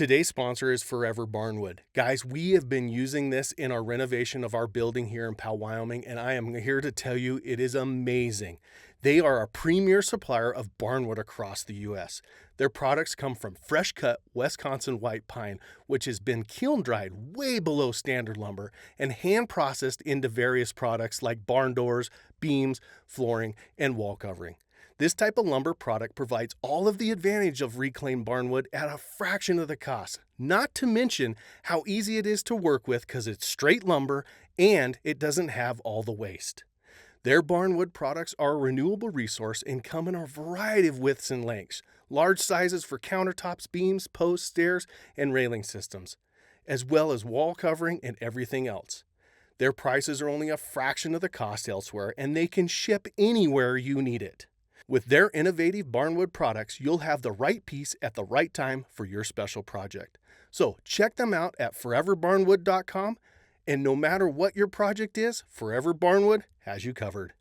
Today's sponsor is Forever Barnwood. Guys, we have been using this in our renovation of our building here in Powell, Wyoming, and I am here to tell you it is amazing. They are a premier supplier of barnwood across the U.S. Their products come from fresh-cut Wisconsin white pine, which has been kiln-dried way below standard lumber and hand-processed into various products like barn doors, beams, flooring, and wall covering. This type of lumber product provides all of the advantage of reclaimed barnwood at a fraction of the cost, not to mention how easy it is to work with because it's straight lumber and it doesn't have all the waste. Their barnwood products are a renewable resource and come in a variety of widths and lengths, large sizes for countertops, beams, posts, stairs, and railing systems, as well as wall covering and everything else. Their prices are only a fraction of the cost elsewhere, and they can ship anywhere you need it. With their innovative barnwood products, you'll have the right piece at the right time for your special project. So check them out at foreverbarnwood.com, and no matter what your project is, Forever Barnwood has you covered.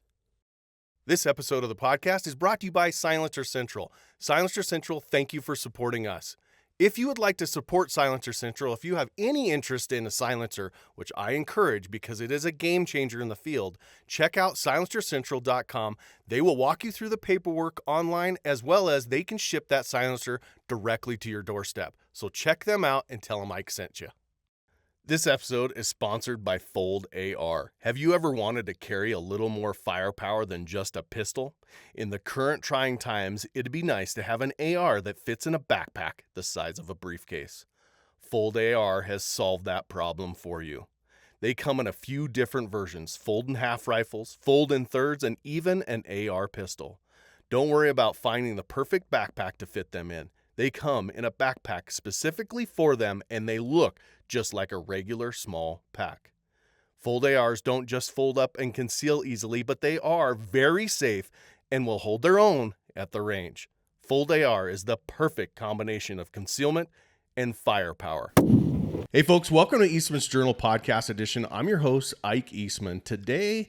This episode of the podcast is brought to you by Silencer Central. Silencer Central, thank you for supporting us. If you would like to support Silencer Central, if you have any interest in a silencer, which I encourage because it is a game changer in the field, check out silencercentral.com. They will walk you through the paperwork online, as well as they can ship that silencer directly to your doorstep. So check them out and tell them Ike sent you. This episode is sponsored by Fold AR. Have you ever wanted to carry a little more firepower than just a pistol? In the current trying times, it'd be nice to have an AR that fits in a backpack the size of a briefcase. Fold AR has solved that problem for you. They come in a few different versions: fold in half rifles, fold in thirds, and even an AR pistol. Don't worry about finding the perfect backpack to fit them in. They come in a backpack specifically for them, and they look just like a regular small pack. Fold ARs don't just fold up and conceal easily, but they are very safe and will hold their own at the range. Fold AR is the perfect combination of concealment and firepower. Hey folks, welcome to Eastmans Journal Podcast Edition. I'm your host, Ike Eastman. Today's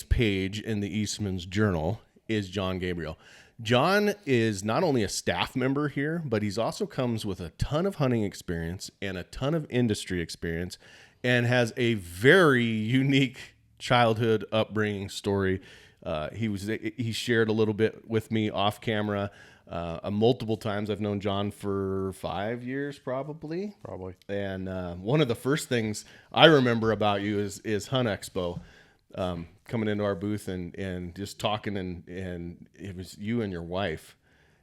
page in the Eastmans Journal is Jon Gabrio. Jon is not only a staff member here, but he's also comes with a ton of hunting experience and a ton of industry experience, and has a very unique childhood upbringing story. He shared a little bit with me off camera multiple times. I've known Jon for 5 years, probably. And one of the first things I remember about you is Hunt Expo. Coming into our booth and just talking, and it was you and your wife.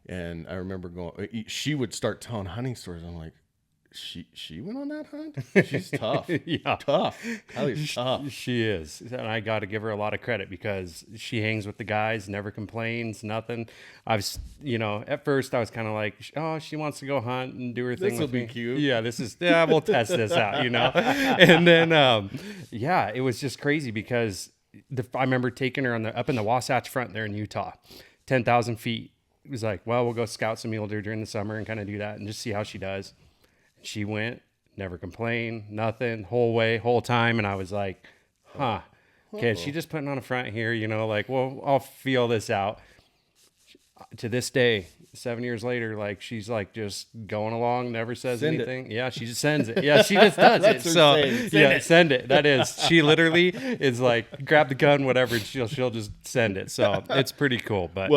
And I remember she would start telling hunting stories. I'm like, she went on that hunt? She's tough. Yeah. Tough. Hallie's tough. She is. And I got to give her a lot of credit because she hangs with the guys, never complains, nothing. At first I was kind of like, oh, she wants to go hunt and do her thing. This will be cute. Yeah, we'll test this out, And then, it was just crazy because I remember taking her up in the Wasatch Front there in Utah, 10,000 feet. It was like, well, we'll go scout some mule deer during the summer and kind of do that and just see how she does. She went, never complained, nothing, whole time. And I was like, okay, is she just putting on a front here? Well, I'll feel this out. To this day, 7 years later, she's just going along, never says anything. Yeah, she just sends it. Yeah, she just does it. So send it. That is, she literally is like, grab the gun, whatever, and she'll just send it. So it's pretty cool. But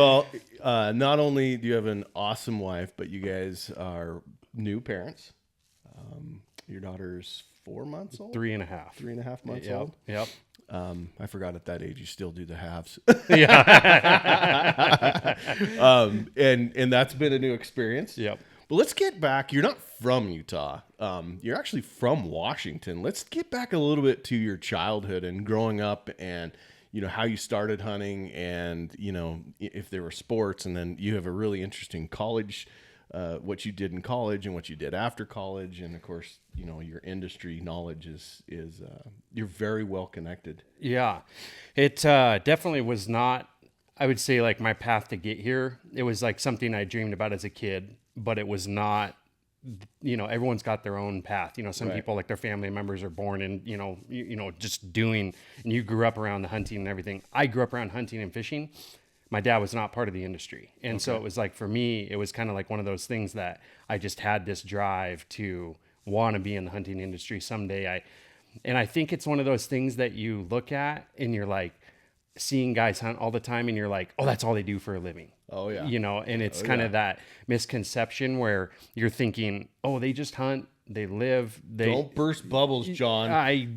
not only do you have an awesome wife, but you guys are new parents. Your daughter's 4 months old? 3.5. 3.5 months old? Yep. I forgot at that age you still do the halves. Yeah. And that's been a new experience. Yep. But let's get back. You're not from Utah. You're actually from Washington. Let's get back a little bit to your childhood and growing up, and how you started hunting, and if there were sports, and then you have a really interesting college, what you did in college and what you did after college, and of course your industry knowledge is you're very well connected. Yeah, it definitely was not, I would say, like my path to get here. It was like something I dreamed about as a kid, but it was not. Everyone's got their own path. Some Right. people, like their family members, are born in just doing, and you grew up around the hunting and everything. I grew up around hunting and fishing, my dad was not part of the industry. And so it was like, for me, it was kind of like one of those things that I just had this drive to want to be in the hunting industry someday. And I think it's one of those things that you look at and you're like seeing guys hunt all the time and you're like, oh, that's all they do for a living. Oh yeah. You know, and it's kind of that misconception where you're thinking, oh, they just hunt, they live. Don't burst bubbles, John.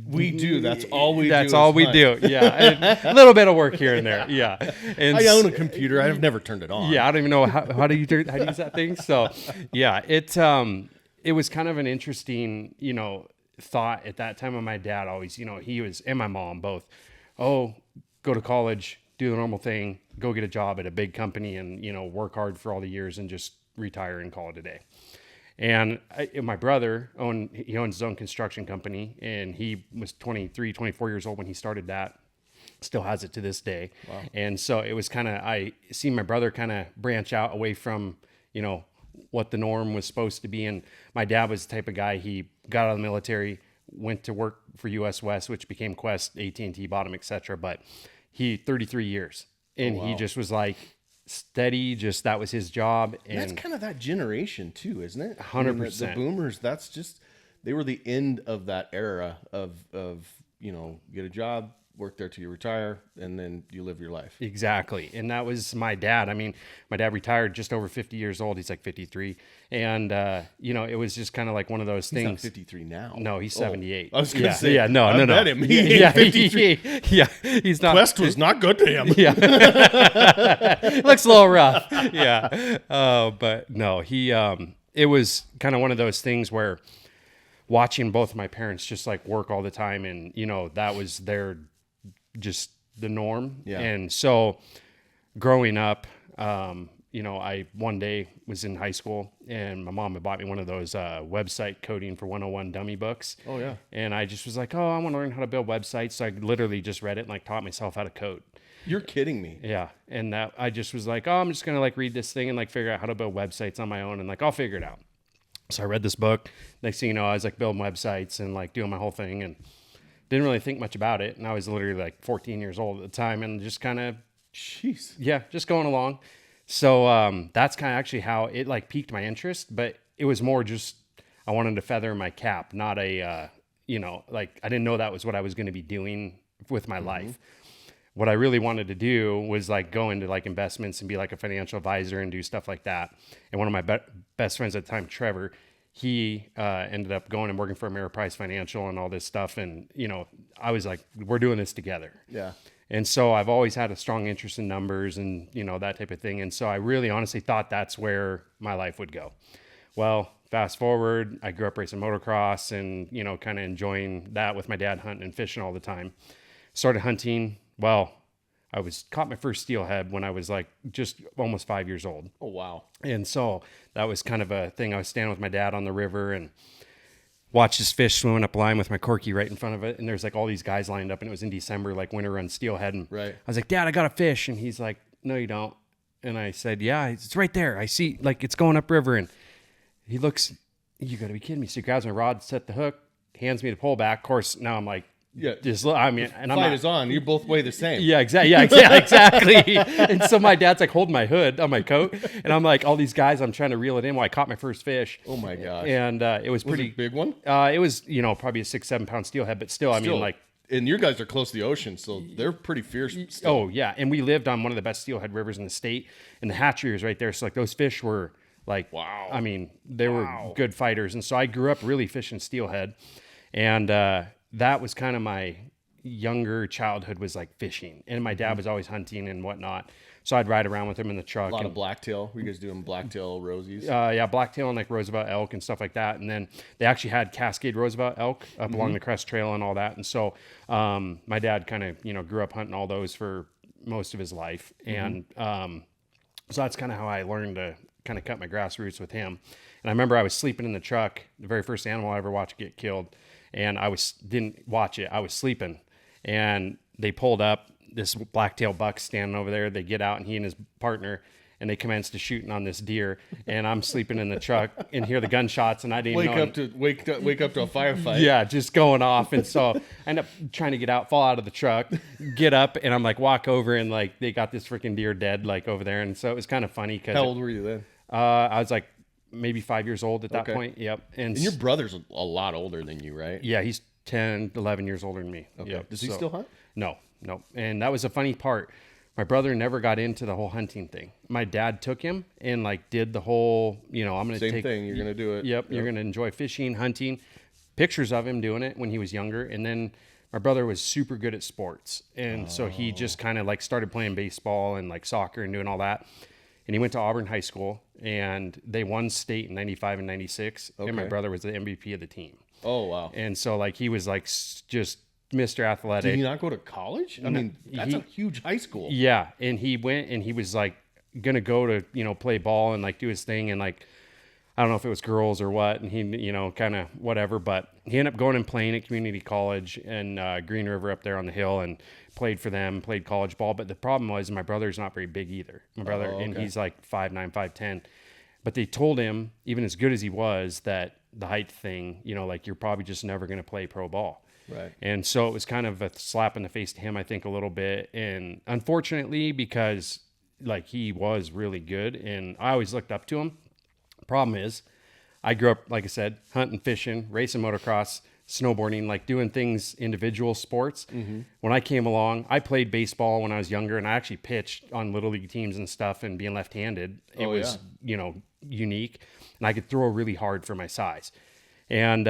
We do. That's all we do. That's all we do. Yeah. And a little bit of work here and there. Yeah. And I own a computer. I've never turned it on. Yeah. I don't even know how do you use that thing. So yeah, it was kind of an interesting, you know, thought at that time. And my dad always, you know, and my mom both, oh, go to college, do the normal thing, go get a job at a big company and, you know, work hard for all the years and just retire and call it a day. And my brother owns his own construction company, and he was 23, 24 years old when he started that. Still has it to this day. Wow. And so it was kind of, I see my brother kind of branch out away from, you know, what the norm was supposed to be. And my dad was the type of guy, he got out of the military, went to work for US West, which became Quest, AT&T, bought him, etc. But he 33 years, and he just was like, steady, just that was his job. And that's kind of that generation too, isn't it? 100%. The boomers, that's just, they were the end of that era of you know, get a job, work there till you retire, and then you live your life. Exactly. And that was my dad. I mean, my dad retired just over 50 years old. He's like 53. And, you know, it was just kind of like one of those things. He's not 53 now. No, he's 78. I was going to say. Yeah, no. I bet him. He yeah, 53. Yeah, he's not. Quest was not good to him. Yeah. Looks a little rough. Yeah. But no, it was kind of one of those things where watching both of my parents just like work all the time, and, you know, that was just the norm. Yeah. And so growing up, you know, I one day was in high school and my mom had bought me one of those website coding for 101 dummy books. Oh yeah. And I just was like, oh, I want to learn how to build websites. So I literally just read it and like taught myself how to code. You're kidding me. Yeah. And that I just was like, oh, I'm just going to like read this thing and like figure out how to build websites on my own, and like I'll figure it out. So I read this book. Next thing you know, I was like building websites and like doing my whole thing, and didn't really think much about it. And I was literally like 14 years old at the time, and just kind of, just going along. So that's kind of actually how it like piqued my interest, but it was more just, I wanted to feather my cap, not a, you know, like I didn't know that was what I was going to be doing with my life. What I really wanted to do was like go into like investments and be like a financial advisor and do stuff like that. And one of my best friends at the time, Trevor, he ended up going and working for Ameriprise Financial and all this stuff. And, you know, I was like, we're doing this together. Yeah. And so I've always had a strong interest in numbers and, you know, that type of thing. And so I really honestly thought that's where my life would go. Well, fast forward, I grew up racing motocross and, you know, kind of enjoying that with my dad hunting and fishing all the time. Started hunting. Well, I caught my first steelhead when I was like just almost 5 years old. Oh, wow. And so that was kind of a thing. I was standing with my dad on the river and watched this fish swimming up line with my corky right in front of it. And there's like all these guys lined up, and it was in December, like winter run steelhead. And right. I was like, Dad, I got a fish. And he's like, no, you don't. And I said, yeah, it's right there. I see, like, it's going upriver. And he looks, you got to be kidding me. So he grabs my rod, set the hook, hands me the pole back. Of course, now I'm like, yeah, just I mean, and fight is on. You both weigh the same. Yeah, exactly. Yeah, exactly. And so my dad's like holding my hood on my coat, and I'm like, all these guys, I'm trying to reel it in while I caught my first fish. Oh my gosh! And it was pretty it a big one. It was, you know, probably a 6-7 pound steelhead, but still, I mean, like. And your guys are close to the ocean, so they're pretty fierce. Still. Oh yeah, and we lived on one of the best steelhead rivers in the state, and the hatchery was right there. So like those fish were like, wow. I mean, they were good fighters, and so I grew up really fishing steelhead, and that was kind of my younger childhood was like fishing, and my dad was always hunting and whatnot, so I'd ride around with him in the truck. A lot of blacktail. Were you guys doing blacktail rosies? Yeah, blacktail and like Roosevelt elk and stuff like that. And then they actually had Cascade Roosevelt elk up along the Crest Trail and all that. And so my dad kind of, you know, grew up hunting all those for most of his life. And so that's kind of how I learned to kind of cut my grassroots with him. And I remember I was sleeping in the truck, the very first animal I ever watched get killed, and didn't watch it. I was sleeping. And they pulled up, this blacktail buck standing over there. They get out, and he and his partner, and they commenced to shooting on this deer, and I'm sleeping in the truck and hear the gunshots, and I didn't wake up to a firefight. Yeah, just going off. And so I end up trying to get out, fall out of the truck, get up, and I'm like, walk over, and like they got this freaking deer dead like over there. And so it was kind of funny because How old were you then? I was like maybe 5 years old at that point. Yep. And your brother's a lot older than you, right? Yeah, he's 10, 11 years older than me. Okay. Yep. Does he still hunt? No. And that was a funny part. My brother never got into the whole hunting thing. My dad took him and like did the whole, I'm going to take... Same thing. You're going to do it. Yep. You're going to enjoy fishing, hunting. Pictures of him doing it when he was younger. And then my brother was super good at sports. And so he just kind of like started playing baseball and like soccer and doing all that. And he went to Auburn High School and they won state in 95 and 96. Okay. And my brother was the MVP of the team. Oh, wow. And so like he was like just Mr. Athletic. Did he not go to college? I mean, that's a huge high school. Yeah. And he went and he was like going to go to, play ball and like do his thing. And like, I don't know if it was girls or what. And he, kind of whatever, but he ended up going and playing at community college and Green River up there on the hill and played for them, played college ball. But the problem was my brother's not very big either. My brother, and he's like 5'9", 5'10". But they told him, even as good as he was, that the height thing, like you're probably just never going to play pro ball. Right. And so it was kind of a slap in the face to him, I think, a little bit. And unfortunately, because like he was really good and I always looked up to him. Problem is, I grew up, like I said, hunting, fishing, racing motocross, snowboarding, like doing things, individual sports. Mm-hmm. When I came along, I played baseball when I was younger and I actually pitched on little league teams and stuff, and being left-handed, it was, unique, and I could throw really hard for my size. And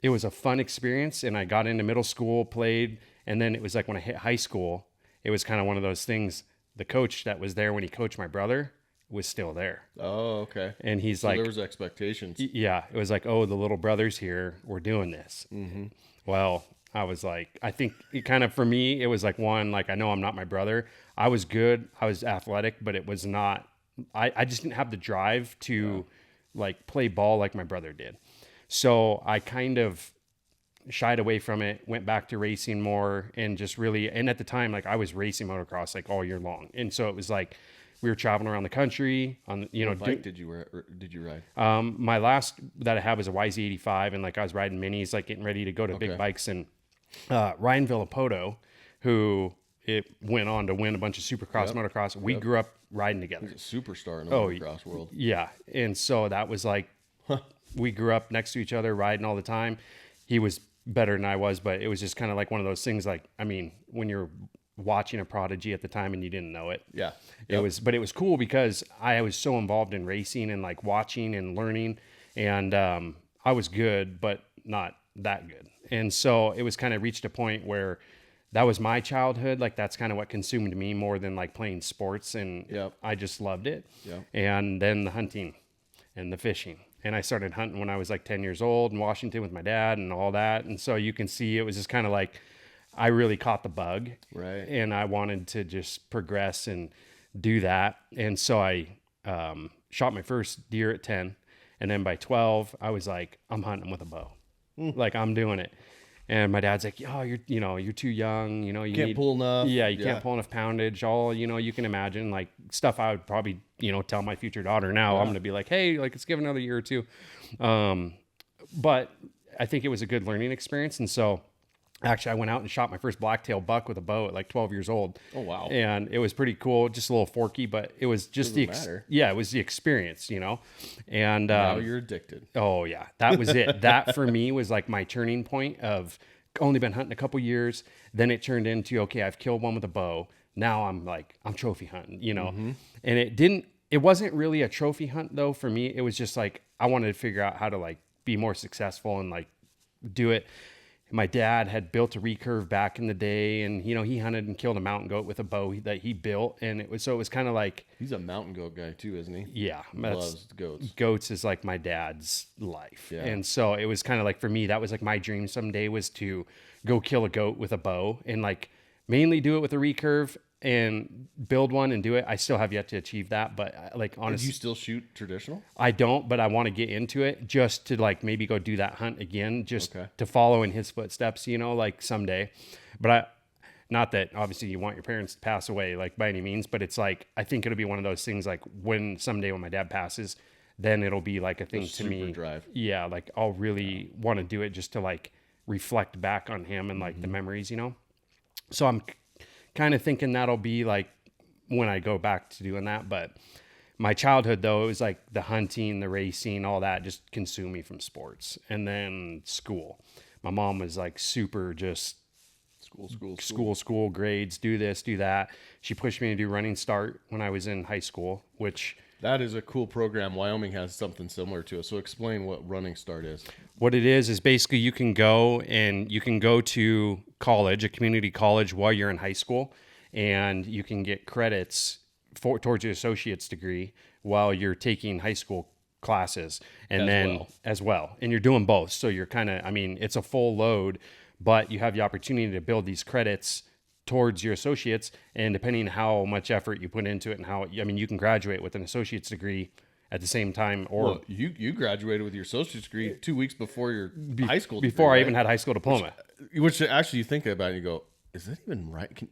it was a fun experience, and I got into middle school, played, and then it was like when I hit high school, it was kind of one of those things. The coach that was there when he coached my brother was still there. Oh, okay. And he's so like, there was expectations. Yeah. It was like, oh, the little brother's here. We're doing this. Mm-hmm. Well, I was like, I think it kind of, for me, it was like one, like, I know I'm not my brother. I was good. I was athletic, but it was not, I just didn't have the drive to like play ball like my brother did. So I kind of shied away from it, went back to racing more, and just really, and at the time, like I was racing motocross like all year long. And so it was like, we were traveling around the country on, What bike did you ride? My last that I had was a YZ85, and like I was riding minis, like getting ready to go to big bikes. And Ryan Leupold, who it went on to win a bunch of Supercross motocross. We grew up riding together. He's a superstar in the motocross world. Yeah, and so that was like, we grew up next to each other, riding all the time. He was better than I was, but it was just kind of like one of those things. Like, I mean, when you're watching a prodigy at the time and you didn't know it. Yeah. It was, but it was cool because I was so involved in racing and like watching and learning, and I was good, but not that good. And so it was kind of reached a point where that was my childhood. Like that's kind of what consumed me more than like playing sports. And I just loved it. Yeah. And then the hunting and the fishing. And I started hunting when I was like 10 years old in Washington with my dad and all that. And so you can see it was just kind of like, I really caught the bug, right? And I wanted to just progress and do that. And so I shot my first deer at 10. And then by 12, I was like, I'm hunting with a bow. Like I'm doing it. And my dad's like, oh, you're too young. You can't pull enough. Yeah, you can't pull enough poundage. All, you can imagine like stuff I would probably, tell my future daughter now. I'm going to be like, hey, like let's give another year or two. But I think it was a good learning experience. And so actually, I went out and shot my first blacktail buck with a bow at like 12 years old. Oh, wow. And it was pretty cool, just a little forky, but it was just it was the experience, And now you're addicted. Oh, yeah. That was it. That for me was like my turning point of only been hunting a couple years. Then it turned into, okay, I've killed one with a bow. Now I'm trophy hunting, And it wasn't really a trophy hunt though for me. It was just like, I wanted to figure out how to like be more successful and like do it. My dad had built a recurve back in the day, and he hunted and killed a mountain goat with a bow that he built, and it was kind of like, he's a mountain goat guy too, isn't he? Yeah, loves goats. Goats is like my dad's life, yeah. And so it was kind of like for me, that was like my dream someday was to go kill a goat with a bow, and like mainly do it with a recurve and build one and do it. I still have yet to achieve that, but like honestly, do you still shoot traditional? I don't, but I want to get into it just to like maybe go do that hunt again, just to follow in his footsteps, like someday. But not that obviously you want your parents to pass away, like by any means, but it's like, I think it'll be one of those things like someday when my dad passes, then it'll be like a thing to me. Drive. Yeah. Like I'll really want to do it just to like reflect back on him and like the memories, So I'm kind of thinking that'll be like when I go back to doing that. But my childhood, though, it was like the hunting, the racing, all that just consumed me from sports. And then school. My mom was like super just school, grades, do this, do that. She pushed me to do Running Start when I was in high school, which... That is a cool program. Wyoming has something similar to it. So explain what Running Start is. What it is basically you can go to college, a community college, while you're in high school, and you can get credits towards your associate's degree while you're taking high school classes as well. And you're doing both. So you're it's a full load, but you have the opportunity to build these credits towards your associates, and depending how much effort you put into it and you can graduate with an associate's degree at the same time. Or you graduated with your associate's degree 2 weeks before your high school degree, before I even had high school diploma. Which actually you think about it and you go, is that even right?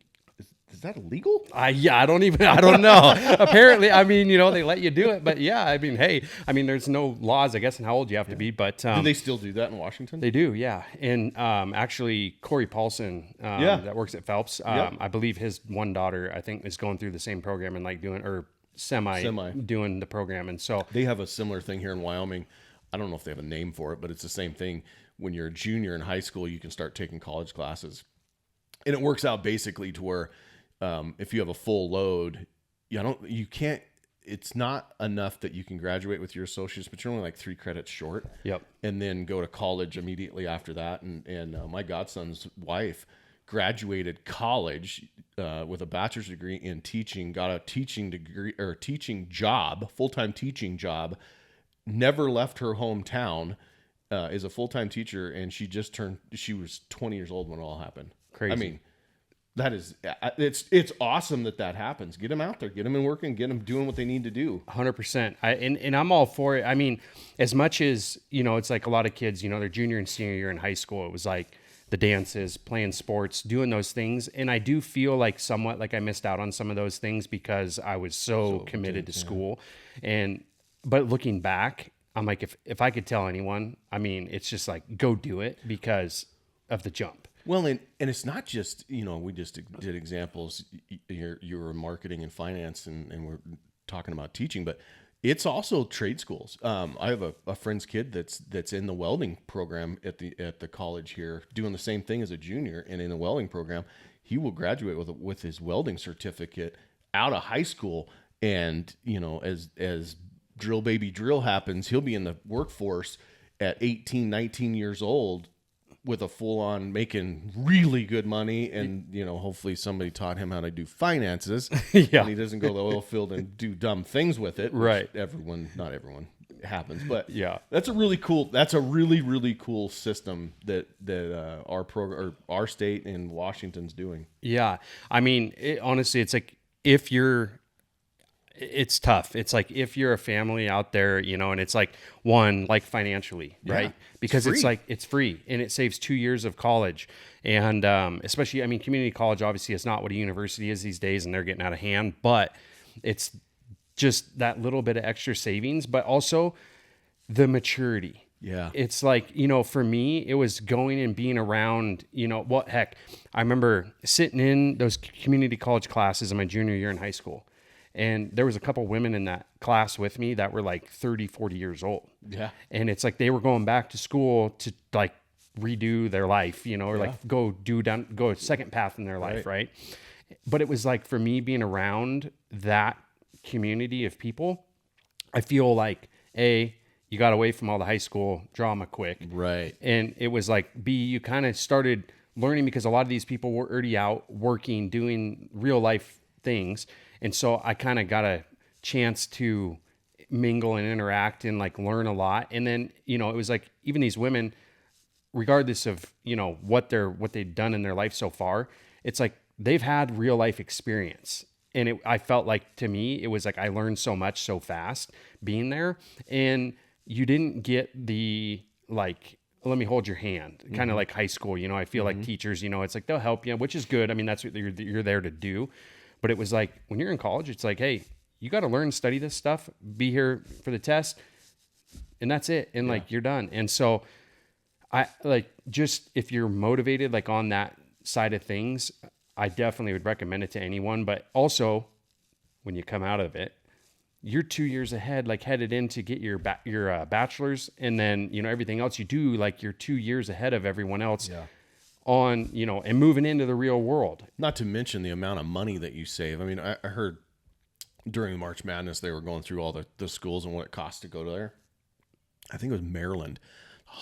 Is that illegal? I don't know. Apparently, they let you do it, but there's no laws, I guess, on how old you have to be, but... do they still do that in Washington? They do, yeah. And actually, Corey Paulson, that works at Phelps, I believe his one daughter, I think, is going through the same program and like doing, or semi doing the program. And so... They have a similar thing here in Wyoming. I don't know if they have a name for it, but it's the same thing. When you're a junior in high school, you can start taking college classes. And it works out basically to where... if you have a full load, it's not enough that you can graduate with your associates, but you're only like 3 credits short. Yep. And then go to college immediately after that. And my godson's wife graduated college with a bachelor's degree in teaching, got a teaching degree or full-time teaching job, never left her hometown, is a full-time teacher. And she was 20 years old when it all happened. Crazy. That is, it's awesome that happens. Get them out there, get them in working, get them doing what they need to do. 100%. And I'm all for it. As much as, it's like a lot of kids, their junior and senior year in high school, it was like the dances, playing sports, doing those things. And I do feel like somewhat like I missed out on some of those things because I was so committed to school. But looking back, I'm like, if I could tell anyone, it's just like, go do it because of the jump. Well, and it's not just, we just did examples. You were in marketing and finance, and we're talking about teaching, but it's also trade schools. I have a friend's kid that's in the welding program at the college here, doing the same thing as a junior, and in the welding program, he will graduate with his welding certificate out of high school, and as drill baby drill happens, he'll be in the workforce at 18, 19 years old. With a full-on making really good money, and hopefully somebody taught him how to do finances, and he doesn't go to the oil field and do dumb things with it. Right? Not everyone happens, but yeah, that's a really cool system that our program or our state and Washington's doing. Yeah, honestly, it's like it's tough. It's like if you're a family out there, and it's like financially, right? Because it's like, it's free and it saves 2 years of college. And especially, community college obviously is not what a university is these days, and they're getting out of hand, but it's just that little bit of extra savings, but also the maturity. Yeah. It's like, for me, it was going and being around, I remember sitting in those community college classes in my junior year in high school. And there was a couple women in that class with me that were like 30, 40 years old. Yeah. And it's like they were going back to school to like redo their life, or like go a second path in their life, right? But it was like, for me, being around that community of people, I feel like, A, you got away from all the high school drama quick. Right. And it was like, B, you kind of started learning because a lot of these people were already out working, doing real life things. And so I kind of got a chance to mingle and interact and like learn a lot. And then, it was like, even these women, regardless of, what they've done in their life so far, it's like they've had real life experience. And I felt like, to me, it was like I learned so much so fast being there. And you didn't get the like let me hold your hand, kind of like high school. I feel like teachers, it's like they'll help you, which is good. I mean, that's what you're there to do. But it was like when you're in college, it's like, hey, you got to learn, study this stuff, be here for the test, and that's it. And like you're done. And so I like just if you're motivated like on that side of things, I definitely would recommend it to anyone. But also when you come out of it, you're 2 years ahead, like headed in to get your bachelor's, and then everything else you do, like you're 2 years ahead of everyone else on and moving into the real world. Not to mention the amount of money that you save. I mean, I heard during March Madness they were going through all the schools and what it costs to go there. I think it was Maryland,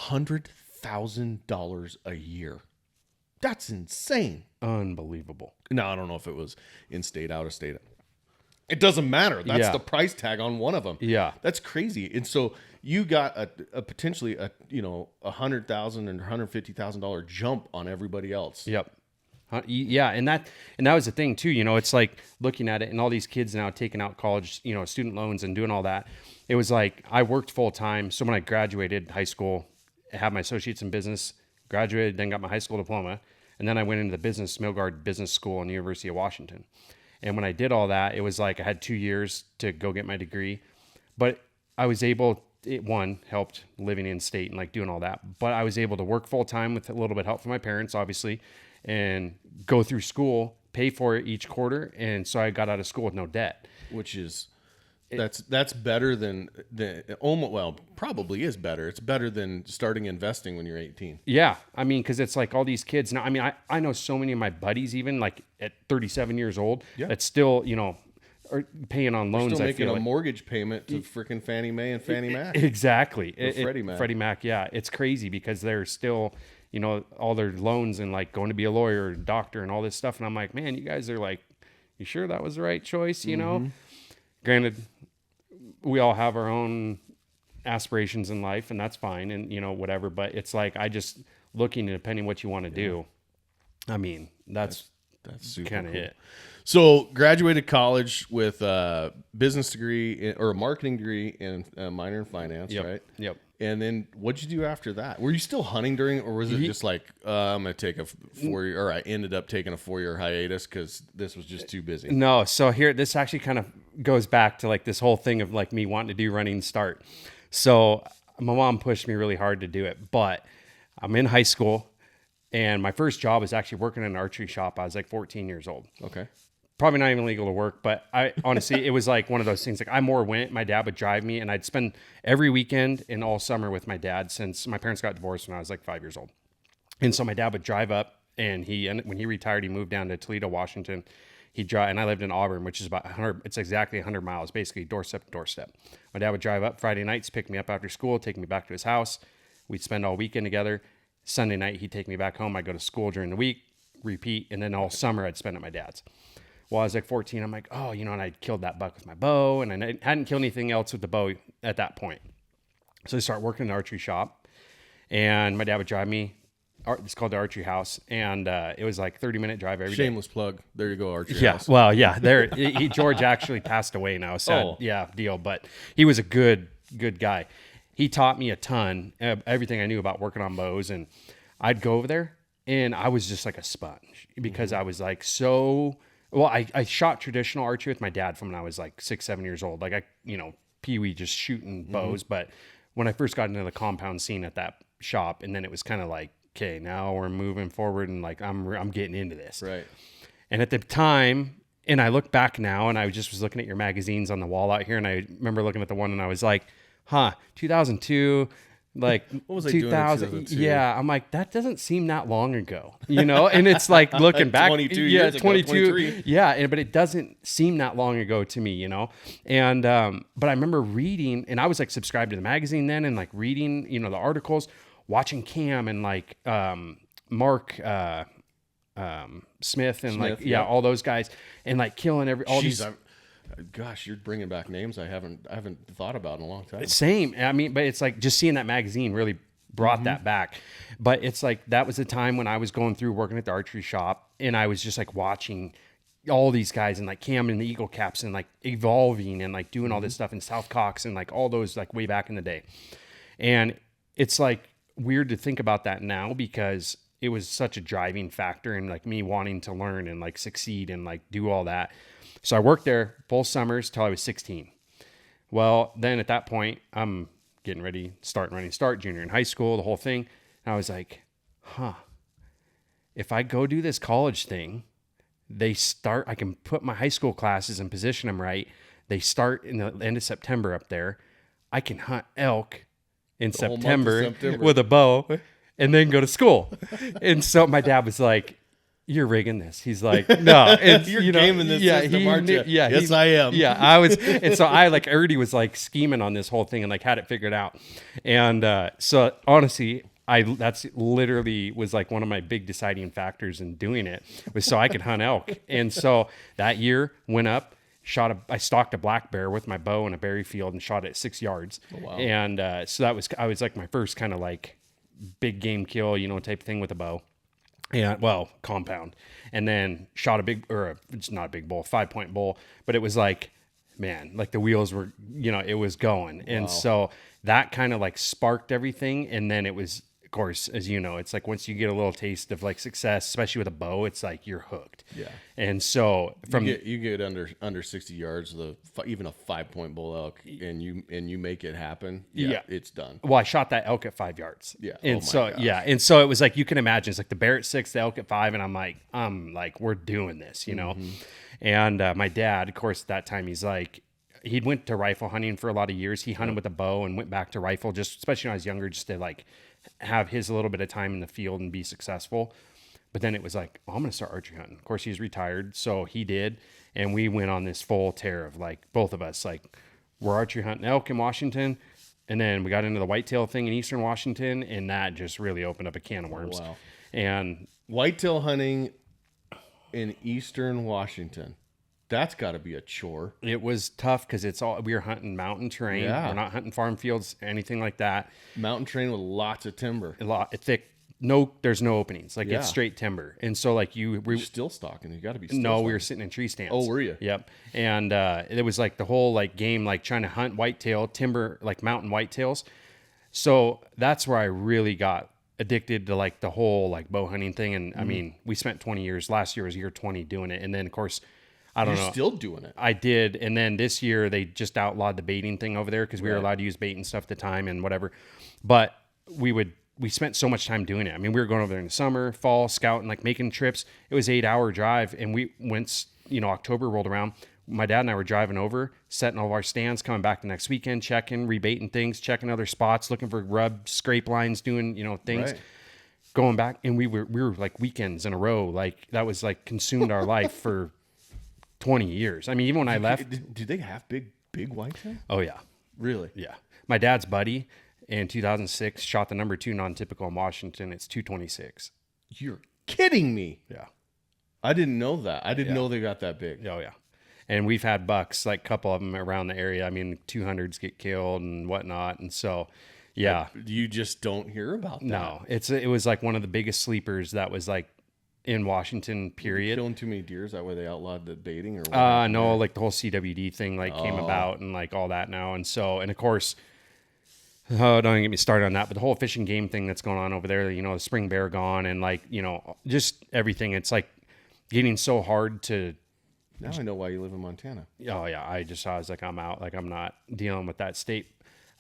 $100,000 a year. That's insane. Unbelievable. Now I don't know if it was in state, out of state. It doesn't matter. That's the price tag on one of them. Yeah. That's crazy. And so you got a potentially $100,000 and $150,000 jump on everybody else. Yep. Yeah. And that was the thing too. It's like looking at it and all these kids now taking out college, student loans and doing all that. It was like, I worked full time. So when I graduated high school, I had my associates in business, graduated, then got my high school diploma. And then I went into the Milgard Business School in the University of Washington. And when I did all that, it was like I had 2 years to go get my degree, but I was able, helped living in state and like doing all that, but I was able to work full time with a little bit of help from my parents, obviously, and go through school, pay for it each quarter. And so I got out of school with no debt. Which is, that's better than probably is better. It's better than starting investing when you're 18. Yeah. I mean, cause it's like all these kids now, I mean, I know so many of my buddies, even like at 37 years old, that still, are paying on loans. Still making a mortgage payment to freaking Fannie Mae and Fannie Mac. Exactly. Freddie Mac. Freddie Mac. Yeah. It's crazy because they're still, all their loans and like going to be a lawyer, or doctor and all this stuff. And I'm like, man, you guys are like, you sure that was the right choice? Granted, we all have our own aspirations in life and that's fine. And whatever, but it's like, I just looking and depending what you want to do. I mean, that's super kind of cool. it. So graduated college with a business degree or a marketing degree and a minor in finance, right? Yep. And then what'd you do after that? Were you still hunting during, or was it just like, I'm going to take a 4 year, or I ended up taking a 4 year hiatus because this was just too busy? No. So here, this actually kind of goes back to like this whole thing of like me wanting to do running start. So my mom pushed me really hard to do it, but I'm in high school and my first job was actually working in an archery shop. I was like 14 years old. Okay. Probably not even legal to work, but I honestly, it was like one of those things. Like I more went, my dad would drive me and I'd spend every weekend and all summer with my dad since my parents got divorced when I was like 5 years old. And so my dad would drive up and when he retired, he moved down to Toledo, Washington. He'd drive, and I lived in Auburn, which is about 100, it's exactly 100 miles, basically doorstep to doorstep. My dad would drive up Friday nights, pick me up after school, take me back to his house. We'd spend all weekend together. Sunday night, he'd take me back home. I'd go to school during the week, repeat, and then all summer I'd spend at my dad's. Well, I was like 14. I'm like, oh, and I killed that buck with my bow, and I hadn't killed anything else with the bow at that point. So I started working in the archery shop, and my dad would drive me. It's called the Archery House, and it was like 30-minute drive every day. Shameless plug. There you go, Archery House. Well, yeah. George actually passed away now. So deal. But he was a good guy. He taught me a ton of everything I knew about working on bows, and I'd go over there, and I was just like a sponge because I was like so. Well, I shot traditional archery with my dad from when I was like 6, 7 years old. Like Pee-wee just shooting bows. But when I first got into the compound scene at that shop, and then it was kind of like, okay, now we're moving forward and like I'm getting into this. Right. And at the time, and I look back now, and I just was looking at your magazines on the wall out here, and I remember looking at the one, and I was like, 2002. Like what was I doing in 2002? Yeah, I'm like, that doesn't seem that long ago, and it's like looking back 22 years ago, 23. Yeah, but it doesn't seem that long ago to me, and but I remember reading, and I was like subscribed to the magazine then, and like reading the articles, watching Cam and like Mark Smith and all those guys, and like killing Gosh, you're bringing back names I haven't thought about in a long time. Same. I mean, but it's like just seeing that magazine really brought that back. But it's like that was the time when I was going through working at the archery shop, and I was just like watching all these guys and like Cam and the Eagle Caps and like evolving and like doing all this stuff in South Cox and like all those like way back in the day. And it's like weird to think about that now because it was such a driving factor in like me wanting to learn and like succeed and like do all that. So I worked there both summers till I was 16. Well, then at that point, I'm getting ready, running start, junior in high school, the whole thing. And I was like, if I go do this college thing, I can put my high school classes and position them right. They start in the end of September up there. I can hunt elk in September with a bow and then go to school. And so my dad was like, you're rigging this. He's like, no, you're gaming this system, aren't you? Yeah, yes, I am. Yeah, I was, and so I like already was like scheming on this whole thing and like had it figured out. And so honestly, that's literally was like one of my big deciding factors in doing it was so I could hunt elk. And so that year went up, I stalked a black bear with my bow in a berry field and shot it at 6 yards. Oh, wow. And so I was like my first kind of like big game kill, type of thing with a bow. And compound, and then shot it's not a big bull, 5-point bull, but it was like, man, like the wheels were, it was going. And so that kind of like sparked everything. And then it was, of course, as you know, it's like once you get a little taste of like success, especially with a bow, it's like you're hooked. Yeah. And so you get under 60 yards, even a 5-point bull elk, and you make it happen. Yeah, it's done. Well, I shot that elk at 5 yards. Yeah. And and so it was like, you can imagine it's like the bear at 6, the elk at 5. And I'm like, we're doing this, Mm-hmm. And my dad, of course, at that time, he's like, he'd went to rifle hunting for a lot of years. He hunted with a bow and went back to rifle, just especially when I was younger, just to like have his little bit of time in the field and be successful. But then it was like, I'm going to start archery hunting. Of course, he's retired, so he did. And we went on this full tear of like, both of us, like, we're archery hunting elk in Washington. And then we got into the whitetail thing in Eastern Washington, and that just really opened up a can of worms. Wow. And whitetail hunting in Eastern Washington. That's got to be a chore. It was tough because we were hunting mountain terrain. Yeah. We're not hunting farm fields, anything like that. Mountain terrain with lots of timber. Thick. There's no openings. Like it's straight timber. And so like we're still stalking. You got to be. We were sitting in tree stands. Oh, were you? Yep. And it was like the whole like game, like trying to hunt whitetail timber, like mountain whitetails. So that's where I really got addicted to like the whole like bow hunting thing. And I mean, we spent 20 years. Last year was year 20 doing it. And then of course, I don't know. You're still doing it. I did. And then this year they just outlawed the baiting thing over there because we were allowed to use bait and stuff at the time and whatever. But we spent so much time doing it. I mean, we were going over there in the summer, fall, scouting, like making trips. It was 8-hour drive. And we went, October rolled around. My dad and I were driving over, setting all of our stands, coming back the next weekend, checking, rebaiting things, checking other spots, looking for rub, scrape lines, doing, things. Right. Going back. And we were like weekends in a row. Like that was like consumed our life for 20 years. I mean, even when I left. Do they have big whitetail? Oh, yeah. Really? Yeah. My dad's buddy in 2006 shot the number 2 non-typical in Washington. It's 226. You're kidding me. Yeah. I didn't know that. I didn't know they got that big. Oh, yeah. And we've had bucks, like a couple of them around the area. I mean, 200s get killed and whatnot. And so, yeah. But you just don't hear about that. No. It was like one of the biggest sleepers that was like in Washington, period. Killing too many deer? Is that why they outlawed the baiting? Or what? No, like the whole CWD thing came about and like all that now. And so, and of course, don't get me started on that, but the whole fish and game thing that's going on over there, the spring bear gone and like, just everything. It's like getting so hard to. Now I know why you live in Montana. Oh yeah. I was like, I'm out. Like I'm not dealing with that state.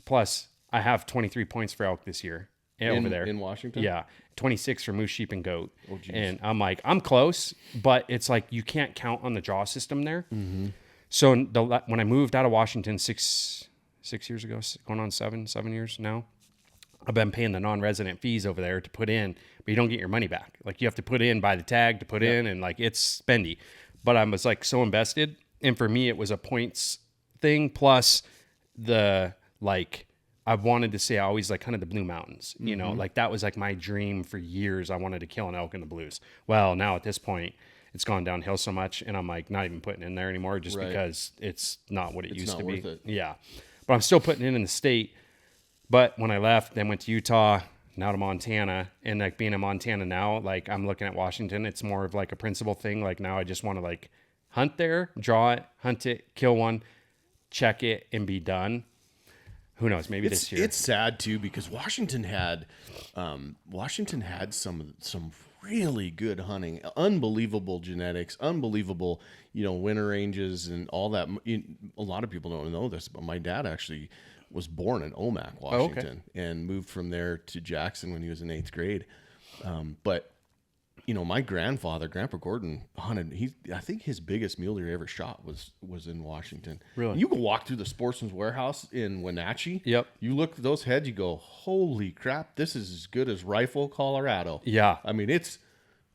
Plus I have 23 points for elk this year over there in Washington. Yeah. 26 for moose, sheep, and goat. Oh, geez. And I'm like, I'm close, but it's like you can't count on the draw system there. Mm-hmm. So when I moved out of Washington 6 years ago, going on 7 years now, I've been paying the non-resident fees over there to put in, but you don't get your money back. Like you have to put in, buy the tag to put in, and like it's spendy. But I was like so invested, and for me it was a points thing plus the like. I wanted to say I always like hunted the Blue Mountains, like that was like my dream for years. I wanted to kill an elk in the Blues. Well, now at this point, it's gone downhill so much, and I'm like not even putting it in there anymore just because it's not what it used to be. It. Yeah, but I'm still putting it in the state. But when I left, then went to Utah, now to Montana, and like being in Montana now, like I'm looking at Washington, it's more of like a principle thing. Like now I just want to like hunt there, draw it, hunt it, kill one, check it, and be done. who knows? Maybe this year. It's sad too because Washington had some really good hunting, unbelievable genetics, unbelievable winter ranges and all that. A lot of people don't know this, but my dad actually was born in Omak, Washington, and moved from there to Jackson when he was in 8th grade. But my grandfather, Grandpa Gordon, hunted. I think his biggest mule deer he ever shot was in Washington. Really? You can walk through the Sportsman's Warehouse in Wenatchee. Yep. You look at those heads, you go, holy crap, this is as good as Rifle, Colorado. Yeah. I mean, it's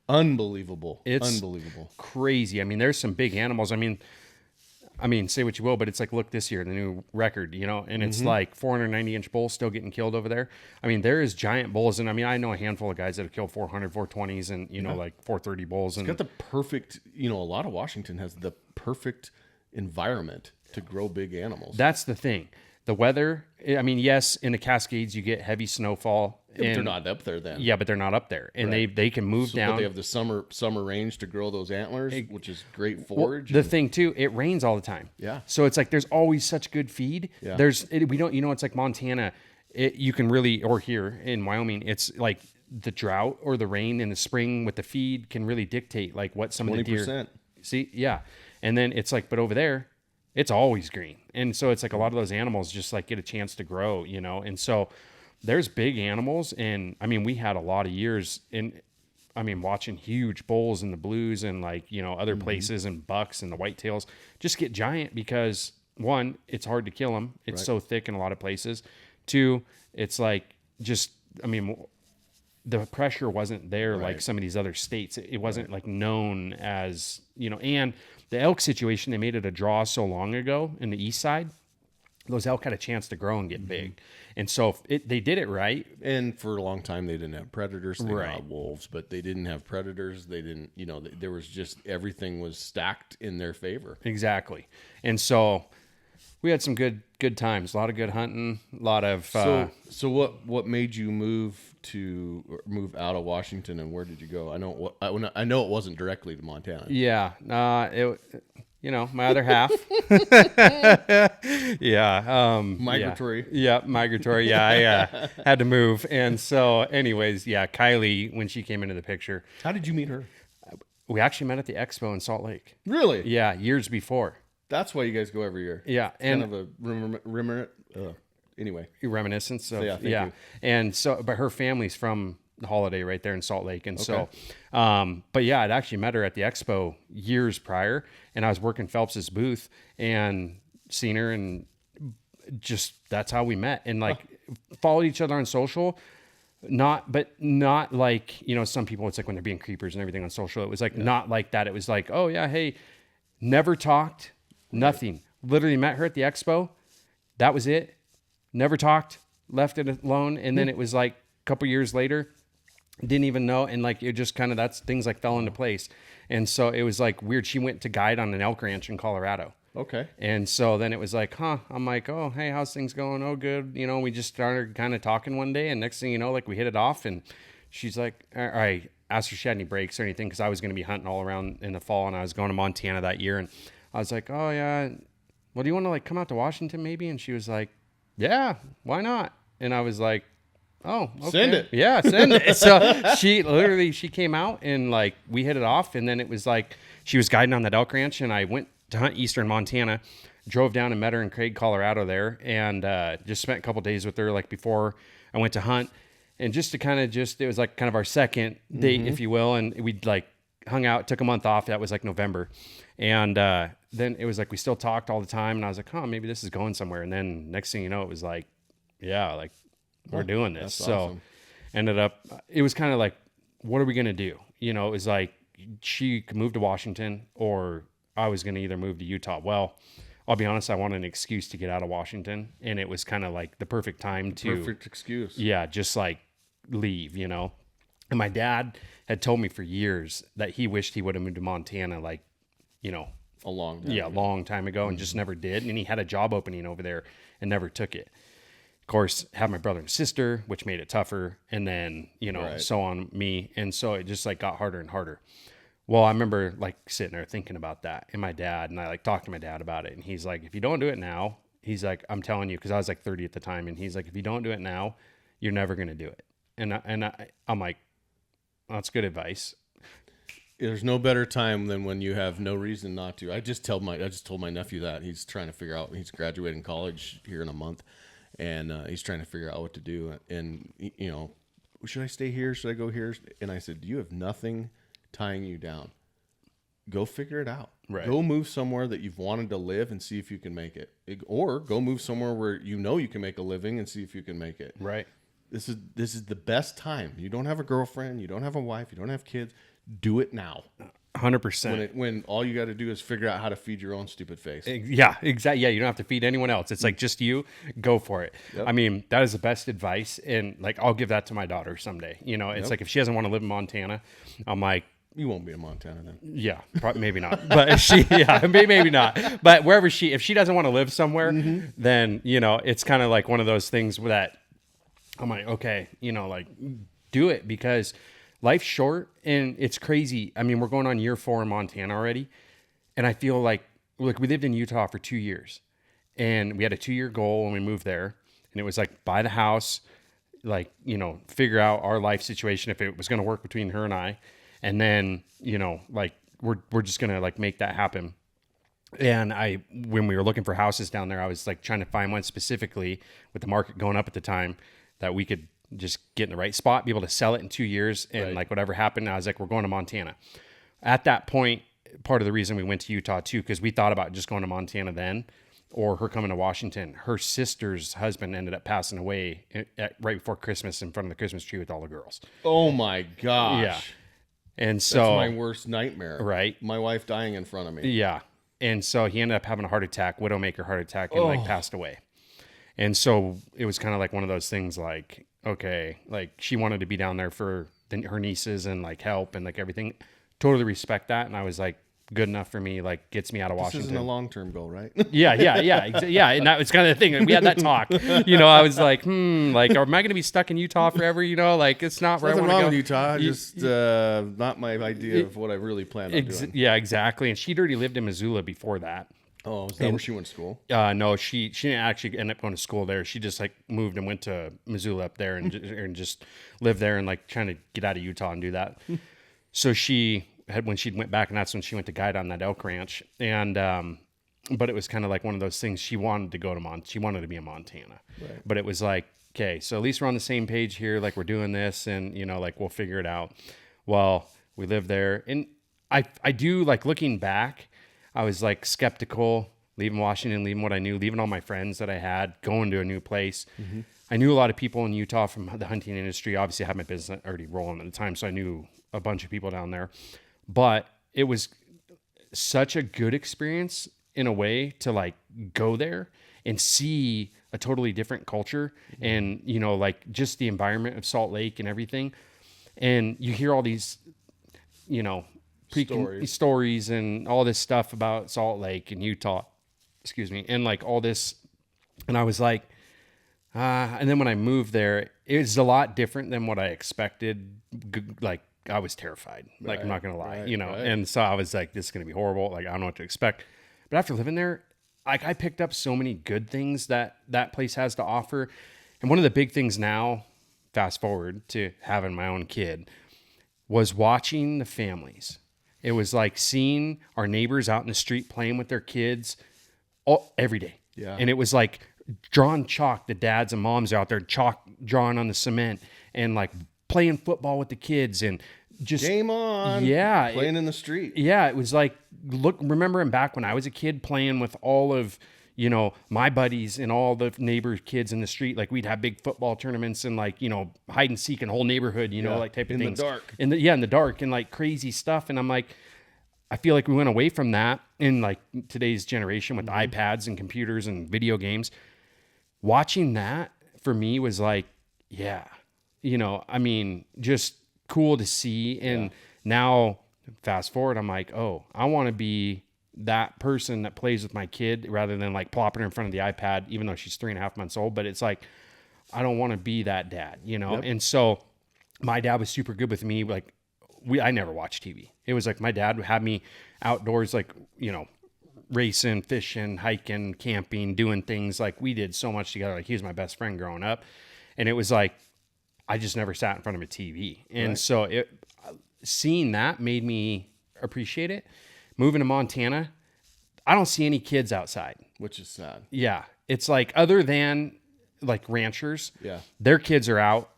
unbelievable. It's unbelievable. Crazy. I mean, there's some big animals. I mean, say what you will, but it's like, look this year, the new record, and it's like 490-inch bulls still getting killed over there. I mean, there is giant bulls. And I mean, I know a handful of guys that have killed 400, 420s and, like 430 bulls. And it's got the perfect, a lot of Washington has the perfect environment to grow big animals. That's the thing. The weather, I mean, yes, in the Cascades, you get heavy snowfall. But they're not up there then. Yeah, but they're not up there. And they can move down. But they have the summer range to grow those antlers, which is great forage. The thing, too, it rains all the time. Yeah. So it's like there's always such good feed. Yeah. We don't, it's like Montana. You can really, or here in Wyoming, it's like the drought or the rain in the spring with the feed can really dictate like what some 20%. Of the deer. See, yeah. And then it's like, but over there, it's always green. And so it's like a lot of those animals just like get a chance to grow, and so there's big animals. And I mean, we had a lot of years watching huge bulls in the blues and like, other places and bucks and the whitetails just get giant because 1, it's hard to kill them. It's so thick in a lot of places. 2, it's like the pressure wasn't there like some of these other states. It wasn't like known as, and the elk situation, they made it a draw so long ago in the east side. Those elk had a chance to grow and get big. And so they did it right. And for a long time, they didn't have predators. They had wolves, but they didn't have predators. They didn't, there was just, everything was stacked in their favor. Exactly. And so we had some good times, a lot of good hunting, a lot of... So what made you move out of Washington, and where did you go? I know it wasn't directly to Montana. Yeah. My other half. Yeah. Migratory. Yeah, migratory. Yeah, I had to move. And so anyways, Kylie, when she came into the picture. How did you meet her? We actually met at the expo in Salt Lake. Really? Yeah, years before. That's why you guys go every year. Yeah. Kind of a anyway. Reminiscence of, thank you. And so, but her family's from the Holiday right there in Salt Lake. And so, but yeah, I'd actually met her at the expo years prior, and I was working Phelps's booth and seen her, and just, that's how we met, and like followed each other on social. Not like, some people, it's like when they're being creepers and everything on social, it was like, not like that. It was like, oh yeah, hey, never talked, nothing. Literally met her at the expo. That was it. Never talked, left it alone. And then it was like a couple years later, didn't even know. And like, it just kind of, that's things like fell into place. And so it was like weird. She went to guide on an elk ranch in Colorado. Okay. And so then it was like, I'm like, oh, hey, how's things going? Oh, good. We just started kind of talking one day, and next thing you know, like we hit it off, and she's like, I asked her if she had any breaks or anything, because I was going to be hunting all around in the fall, and I was going to Montana that year. And I was like, oh yeah, well, do you want to like come out to Washington maybe? And she was like, yeah, why not? And I was like, oh, okay. Send it. Yeah, send it. So she came out, and like we hit it off, and then it was like she was guiding on that elk ranch, and I went to hunt eastern Montana, drove down and met her in Craig, Colorado there, and just spent a couple days with her like before I went to hunt, and just to kind of it was like kind of our second date, if you will, and we'd like hung out, took a month off. That was like November, and then it was like we still talked all the time, and I was like, maybe this is going somewhere. And then next thing you know, it was like, yeah, like we're doing this. So awesome. Ended up, it was kind of like, what are we gonna do? It was like she could move to Washington, or I was going to either move to Utah. Well, I'll be honest, I wanted an excuse to get out of Washington, and it was kind of like the perfect time to... Perfect excuse. Yeah, just like leave, And my dad had told me for years that he wished he would have moved to Montana, like, a long time ago. Long time ago, and just never did. And he had a job opening over there and never took it. Of course, have my brother and sister, which made it tougher, and then, so on me. And so it just like got harder and harder. Well, I remember like sitting there thinking about that, and I like talked to my dad about it, and he's like, if you don't do it now, he's like, I'm telling you, because I was like 30 at the time, and he's like, if you don't do it now, you're never going to do it. I'm like, that's good advice. There's no better time than when you have no reason not to. I just told my nephew that he's trying to figure out. He's graduating college here in a month, and he's trying to figure out what to do. And you know, should I stay here? Should I go here? And I said, you have nothing tying you down. Go figure it out. Right. Go move somewhere that you've wanted to live and see if you can make it. Or go move somewhere where you know you can make a living and see if you can make it. Right. This is the best time. You don't have a girlfriend. You don't have a wife. You don't have kids. Do it now. 100%. When all you got to do is figure out how to feed your own stupid face. Yeah, exactly. Yeah, you don't have to feed anyone else. It's like just you, go for it. Yep. I mean, that is the best advice. And like, I'll give that to my daughter someday. You know, it's like if she doesn't want to live in Montana, I'm like, you won't be in Montana then. yeah, probably, maybe not. But maybe not. But if she doesn't want to live somewhere, then, you know, it's kind of like one of those things that I'm like, okay, you know, like do it, because life's short and it's crazy. I mean, we're going on year 4 in Montana already. And I feel like we lived in Utah for 2 years, and we had a 2-year goal when we moved there. And it was like, buy the house, like, you know, figure out our life situation, if it was going to work between her and I. And then, you know, like we're just going to like make that happen. And when we were looking for houses down there, I was like trying to find one specifically with the market going up at the time that we could just get in the right spot, be able to sell it in 2 years. And like whatever happened, I was like, we're going to Montana. At that point, part of the reason we went to Utah too, because we thought about just going to Montana then, or her coming to Washington. Her sister's husband ended up passing away right before Christmas in front of the Christmas tree with all the girls. Oh my gosh. Yeah. And so that's my worst nightmare. Right. My wife dying in front of me. Yeah. And so he ended up having a heart attack, widowmaker heart attack, and like passed away. And so it was kind of like one of those things like, okay, like she wanted to be down there for her nieces and like help and like everything. Totally respect that. And I was like, good enough for me, like gets me out of Washington. This isn't a long-term goal, right? Yeah. And that was kind of the thing. We had that talk, you know, I was like, like, am I going to be stuck in Utah forever? You know, like it's not where I want to go. With Utah, just not my idea of what I really planned on doing. Yeah, exactly. And she'd already lived in Missoula before that. Oh, is that where she went to school? No, she didn't actually end up going to school there. She just like moved and went to Missoula up there and just lived there and like trying to get out of Utah and do that. So when she went back, and that's when she went to guide on that elk ranch. And, but it was kind of like one of those things. She wanted to go to she wanted to be in Montana, right. But it was like, okay, so at least we're on the same page here. Like we're doing this and, you know, like we'll figure it out. Well, we lived there, and I do like looking back, I was like skeptical, leaving Washington, leaving what I knew, leaving all my friends that I had, going to a new place. Mm-hmm. I knew a lot of people in Utah from the hunting industry. Obviously I had my business already rolling at the time, so I knew a bunch of people down there. But it was such a good experience in a way to like go there and see a totally different culture, and, you know, like just the environment of Salt Lake and everything. And you hear all these, you know, stories and all this stuff about Salt Lake and Utah, and like all this. And I was like, and then when I moved there, it was a lot different than what I expected. Like, I was terrified. Like, I'm not going to lie, you know? Right. And so I was like, this is going to be horrible. Like, I don't know what to expect. But after living there, like I picked up so many good things that place has to offer. And one of the big things now, fast forward to having my own kid, was watching the families. It was like seeing our neighbors out in the street playing with their kids every day. Yeah. And it was like drawing chalk. The dads and moms out there drawing on the cement and like playing football with the kids and just game on. Yeah. Playing in the street. Yeah. It was like, remembering back when I was a kid playing with all of, you know, my buddies and all the neighbors' kids in the street. Like we'd have big football tournaments and like, you know, hide and seek in the whole neighborhood, you know, like type of things. In the dark. In the dark and like crazy stuff. And I'm like, I feel like we went away from that in like today's generation with iPads and computers and video games. Watching that for me was like, yeah, you know, I mean, just cool to see. And now fast forward, I'm like, oh, I want to be that person that plays with my kid rather than like plopping her in front of the iPad, even though she's 3.5 months old. But it's like, I don't want to be that dad, you know? Yep. And so my dad was super good with me. Like I never watched TV. It was like my dad would have me outdoors, like, you know, racing, fishing, hiking, camping, doing things. Like we did so much together. Like he was my best friend growing up. And it was like, I just never sat in front of a TV. And so seeing that made me appreciate it. Moving to Montana, I don't see any kids outside. Which is sad. Yeah. It's like, other than like ranchers, Yeah. their kids are out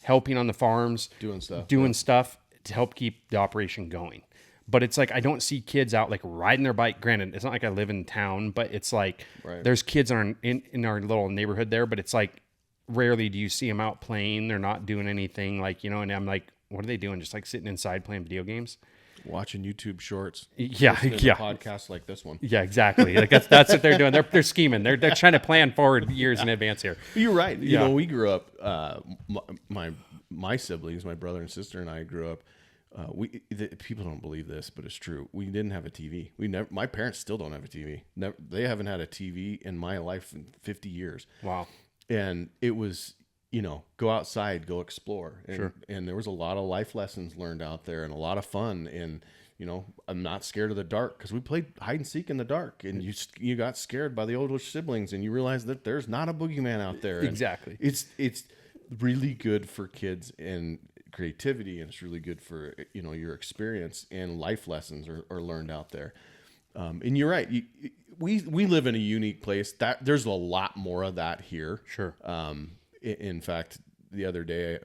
helping on the farms, Doing stuff to help keep the operation going. But it's like, I don't see kids out like riding their bike. Granted, it's not like I live in town, but it's like there's kids in our little neighborhood there, but it's like rarely do you see them out playing. They're not doing anything like, and I'm like, what are they doing? Just like sitting inside playing video games? Watching YouTube shorts. Yeah. Podcasts like this one. Yeah, exactly. Like that's what they're doing. They're scheming. They're trying to plan forward years in advance here. You're right. You know, we grew up, my siblings, my brother and sister and I grew up, people don't believe this, but it's true. We didn't have a TV. My parents still don't have a TV. They haven't had a TV in my life in 50 years. Wow. And it was, go outside, go explore. And, and there was a lot of life lessons learned out there and a lot of fun. And, I'm not scared of the dark because we played hide and seek in the dark, and you got scared by the older siblings, and you realize that there's not a boogeyman out there. Exactly. And it's really good for kids and creativity, and it's really good for your experience, and life lessons are learned out there. And you're right. We live in a unique place that there's a lot more of that here. Sure. In fact, the other day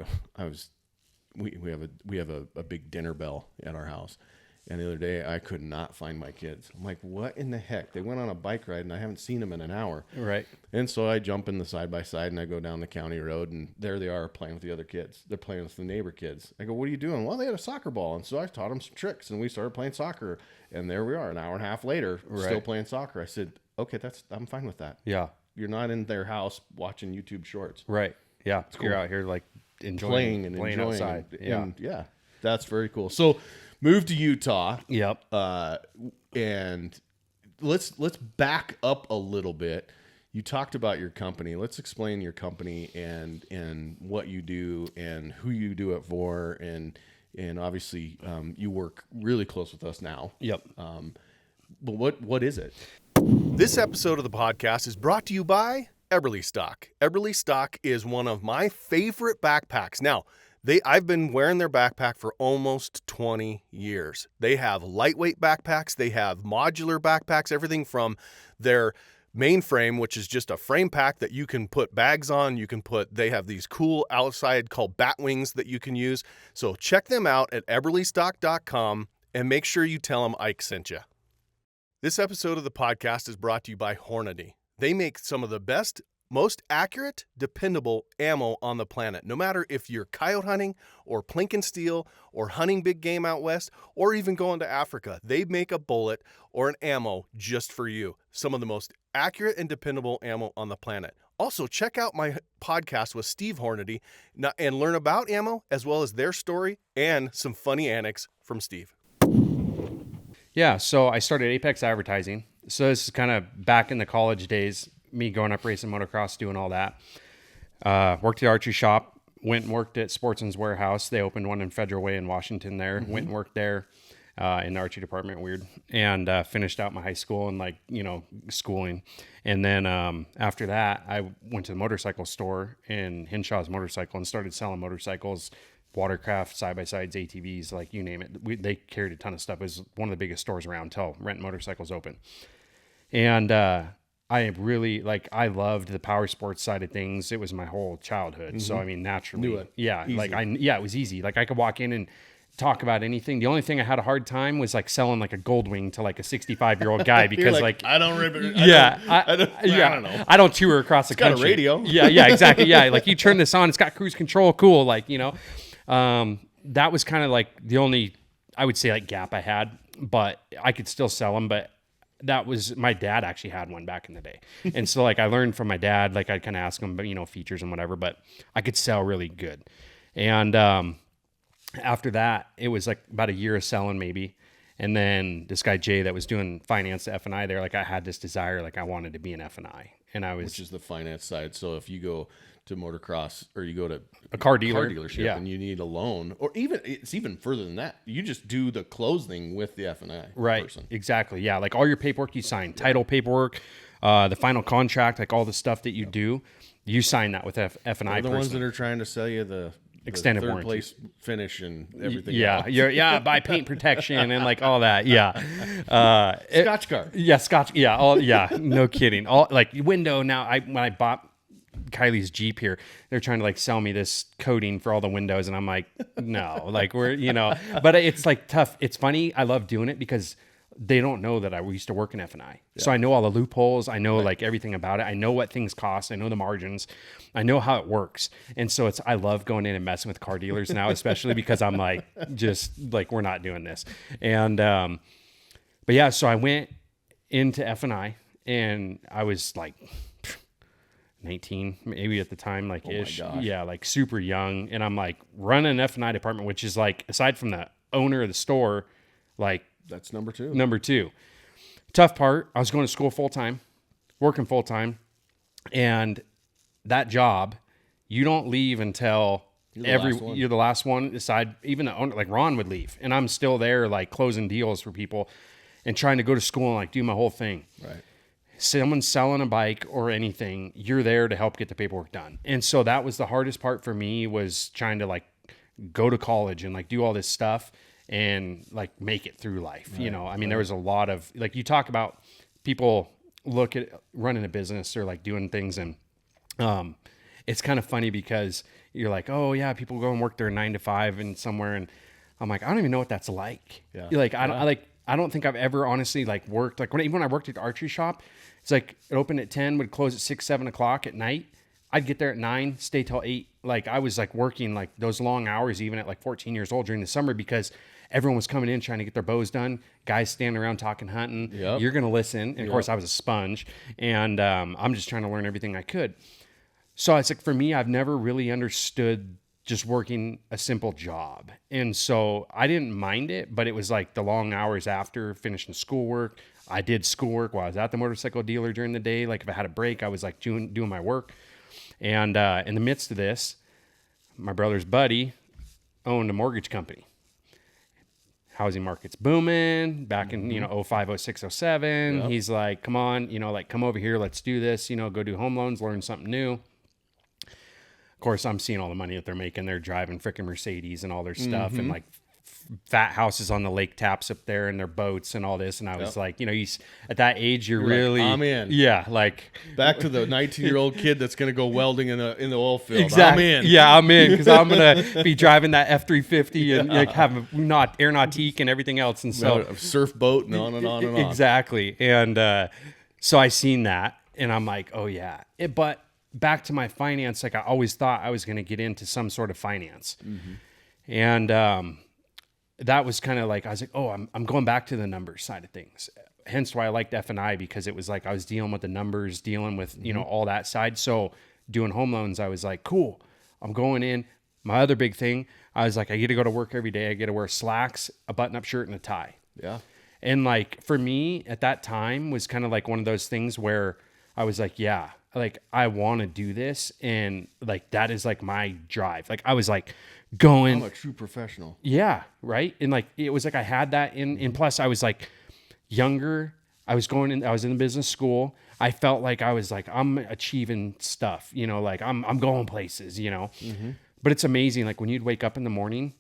we have a big dinner bell at our house. And the other day, I could not find my kids. I'm like, what in the heck? They went on a bike ride, and I haven't seen them in an hour. Right. And so I jump in the side-by-side, and I go down the county road, and there they are playing with the other kids. They're playing with the neighbor kids. I go, what are you doing? Well, they had a soccer ball. And so I taught them some tricks, and we started playing soccer. And there we are, an hour and a half later, still playing soccer. I said, okay, I'm fine with that. Yeah. You're not in their house watching YouTube shorts. Right. Yeah. It's cool. You're out here like enjoying playing outside. Yeah. That's very cool. So moved to Utah. Yep. And let's back up a little bit. You talked about your company. Let's explain your company and what you do and who you do it for. And obviously you work really close with us now. Yep. But what is it? This episode of the podcast is brought to you by Eberly Stock. Eberly Stock is one of my favorite backpacks. Now, I've been wearing their backpack for almost 20 years. They have lightweight backpacks. They have modular backpacks, everything from their mainframe, which is just a frame pack that you can put bags on. They have these cool outside called bat wings that you can use. So check them out at eberlystock.com and make sure you tell them Ike sent you. This episode of the podcast is brought to you by Hornady. They make some of the best, most accurate, dependable ammo on the planet. No matter if you're coyote hunting or plink and steel or hunting big game out west or even going to Africa, they make a bullet or an ammo just for you. Some of the most accurate and dependable ammo on the planet. Also, check out my podcast with Steve Hornady and learn about ammo as well as their story and some funny anecdotes from Steve. Yeah, so I started Apex Advertising. So this is kind of back in the college days, me going up racing motocross, doing all that. Worked at the archery shop, went and worked at Sportsman's Warehouse. They opened one in Federal Way in Washington there. Mm-hmm. Went and worked there in the archery department, weird. And finished out my high school and schooling. And then after that, I went to the motorcycle store in Henshaw's Motorcycle and started selling motorcycles, watercraft, side-by-sides, ATVs, like you name it. They carried a ton of stuff. It was one of the biggest stores around until Rent Motorcycles open. And I really, I loved the power sports side of things. It was my whole childhood. Mm-hmm. So, naturally. Knew it. Yeah. Easy. It was easy. I could walk in and talk about anything. The only thing I had a hard time was selling a gold wing to a 65-year-old guy because I don't remember. I don't know. I don't tour across the country. It's got a radio. Yeah, exactly. Yeah. You turn this on, it's got cruise control. Cool. That was kind of the only, I would say gap I had, but I could still sell them. But that was, my dad actually had one back in the day. And so I learned from my dad, I'd kind of ask him, features and whatever, but I could sell really good. And, after that, it was about a year of selling maybe. And then this guy, Jay, that was doing finance at F&I there, I had this desire, I wanted to be an F&I. And I was, which is the finance side. So if you go motocross, or you go to a car dealership, yeah. and you need a loan, or it's even further than that. You just do the closing with the F&I right person. Exactly, yeah. Like all your paperwork you sign, title paperwork, the final contract, like all the stuff that you do, you sign that with F&I They're the ones that are trying to sell you the extended third warranty, place finish and everything. Yeah, else. buy paint protection and like all that. Yeah, Scotch guard. Yeah, Scotch. Yeah, all no kidding. All like window now. When I bought Kylie's Jeep here, they're trying to like sell me this coating for all the windows, and I'm like, no, like but it's like tough. It's funny. I love doing it because they don't know that I used to work in F&I. So I know all the loopholes. I know like everything about it. I know what things cost. I know the margins. I know how it works. And so I love going in and messing with car dealers now, especially because I'm like, just like, we're not doing this. And, but yeah, so I went into F&I and I was like 19, maybe at the time, like ish. Yeah. Like super young. And I'm like running an F&I department, which is like, aside from the owner of the store, like, that's number two. Number two. Tough part, I was going to school full-time, working full-time, and that job, you don't leave until you're the last one. Aside, even the owner, like Ron would leave, and I'm still there, like closing deals for people and trying to go to school and like do my whole thing. Right. Someone's selling a bike or anything, you're there to help get the paperwork done. And so that was the hardest part for me, was trying to like go to college and like do all this stuff and like make it through life. Right, I mean, there was a lot of, like, you talk about people look at running a business or like doing things. And it's kind of funny because you're like, oh yeah, people go and work their 9 to 5 and somewhere. And I'm like, I don't even know what that's like. Yeah. You're like, I don't think I've ever honestly like worked, like even when I worked at the archery shop, it's like it opened at 10, would close at 6, 7 o'clock at night. I'd get there at 9, stay till 8. Like I was like working like those long hours, even at like 14 years old during the summer, because everyone was coming in trying to get their bows done. Guys standing around talking hunting. Yep. You're going to listen. And of course I was a sponge, and I'm just trying to learn everything I could. So it's like, for me, I've never really understood just working a simple job. And so I didn't mind it, but it was like the long hours after finishing schoolwork. I did schoolwork while I was at the motorcycle dealer during the day. Like if I had a break, I was like doing my work. And in the midst of this, my brother's buddy owned a mortgage company. Housing market's booming back in, 05, 06, 07. Yep. He's like, come on, like come over here. Let's do this, go do home loans, learn something new. Of course, I'm seeing all the money that they're making. They're driving freaking Mercedes and all their stuff, and like fat houses on the lake taps up there and their boats and all this. And I was like, at that age, you're really, like, I'm in. Yeah. Like back to the 19-year-old kid that's going to go welding in the oil field. Exactly. I'm in. Yeah, I'm in, because I'm going to be driving that F-350 and like have air nautique and everything else. And so a surf boat and on and on and on. Exactly. And so I seen that and I'm like, oh yeah. But back to my finance, like I always thought I was going to get into some sort of finance. And, that was kind of like, I was like, oh, I'm going back to the numbers side of things. Hence why I liked F&I, because it was like I was dealing with the numbers, dealing with, all that side. So doing home loans, I was like, cool, I'm going in. My other big thing, I was like, I get to go to work every day. I get to wear slacks, a button-up shirt, and a tie. Yeah. And like for me at that time was kind of like one of those things where I was like, yeah, like I want to do this. And like, that is like my drive. Like I was like, going, I'm a true professional. Yeah. Right. And like, it was like, I had that and plus I was like younger. I was in the business school. I felt like I was like, I'm achieving stuff, like I'm going places, but it's amazing. Like when you'd wake up in the morning,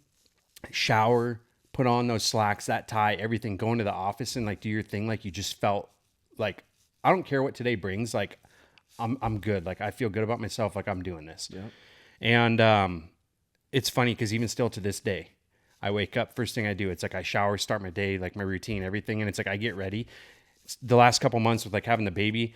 shower, put on those slacks, that tie, everything, go into the office and like do your thing. Like you just felt like, I don't care what today brings. Like I'm good. Like I feel good about myself. Like I'm doing this. Yep. And, it's funny because even still to this day, I wake up, first thing I do, it's like I shower, start my day, like my routine, everything. And it's like I get ready. The last couple months with like having the baby,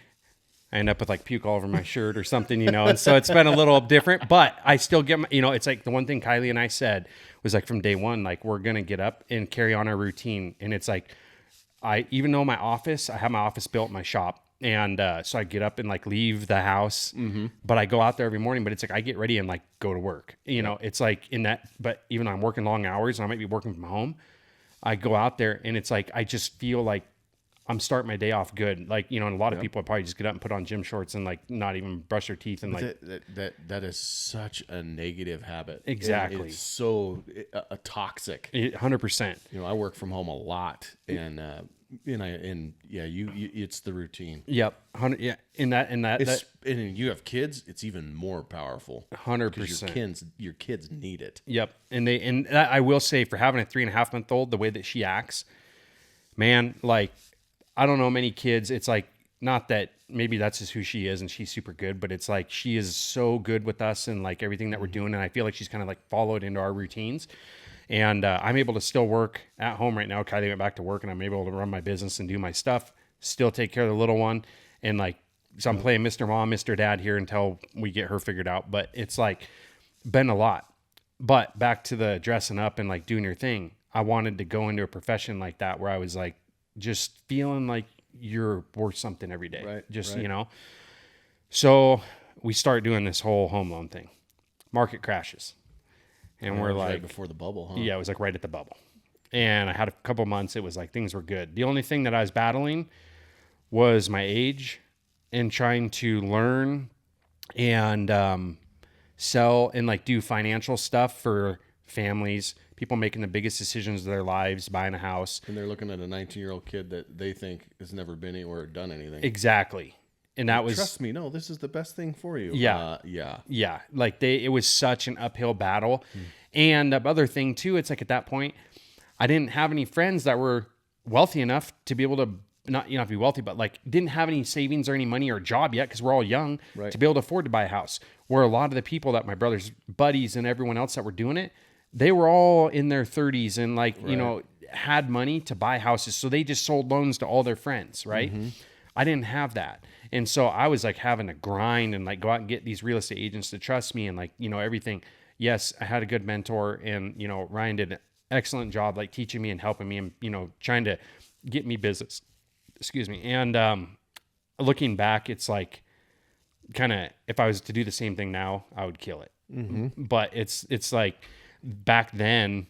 I end up with like puke all over my shirt or something, And so it's been a little different, but I still get my, it's like the one thing Kylie and I said was like from day one, like we're going to get up and carry on our routine. And it's like, even though I have my office built in my shop. And so I get up and like leave the house, but I go out there every morning, but it's like I get ready and like go to work. It's like in that, but even though I'm working long hours and I might be working from home, I go out there and it's like I just feel like I'm starting my day off good. Like, you know, and a lot of people would probably just get up and put on gym shorts and like not even brush their teeth and like that is such a negative habit. Exactly. It's so toxic. 100%. You know, I work from home a lot, and it's the routine. Yep. 100. Yeah. And you have kids, it's even more powerful. 100%. Your kids need it. Yep. And I will say, for having a 3.5-month-old, the way that she acts, man, like, I don't know many kids. It's like, not that maybe that's just who she is and she's super good, but it's like, she is so good with us and like everything that we're doing. And I feel like she's kind of like followed into our routines. And I'm able to still work at home right now. Kylie went back to work and I'm able to run my business and do my stuff, still take care of the little one. And like, so I'm playing Mr. Mom, Mr. Dad here until we get her figured out. But it's like been a lot. But back to the dressing up and like doing your thing. I wanted to go into a profession like that where I was like, just feeling like you're worth something every day. Right. You know? So we start doing this whole home loan thing. Market crashes. And we're like, right before the bubble, huh? Yeah, it was like right at the bubble. And I had a couple months, it was like things were good. The only thing that I was battling was my age and trying to learn and sell and like do financial stuff for families, people making the biggest decisions of their lives, buying a house. And they're looking at a 19-year-old kid that they think has never been anywhere or done anything. Exactly. And that was, trust me, no, this is the best thing for you. Yeah. Yeah. Like it was such an uphill battle. And the other thing too, it's like at that point, I didn't have any friends that were wealthy enough to be able to not be wealthy, but like didn't have any savings or any money or a job yet. Cause we're all young to be able to afford to buy a house. Where a lot of the people that my brother's buddies and everyone else that were doing it, they were all in their 30s and like, you know, had money to buy houses. So they just sold loans to all their friends. Right. I didn't have that. And so I was like having to grind and like go out and get these real estate agents to trust me and like, you know, everything. Yes, I had a good mentor and, you know, Ryan did an excellent job like teaching me and helping me and, you know, trying to get me business. Excuse me. And looking back, it's like kind of, if I was to do the same thing now, I would kill it. But it's like back then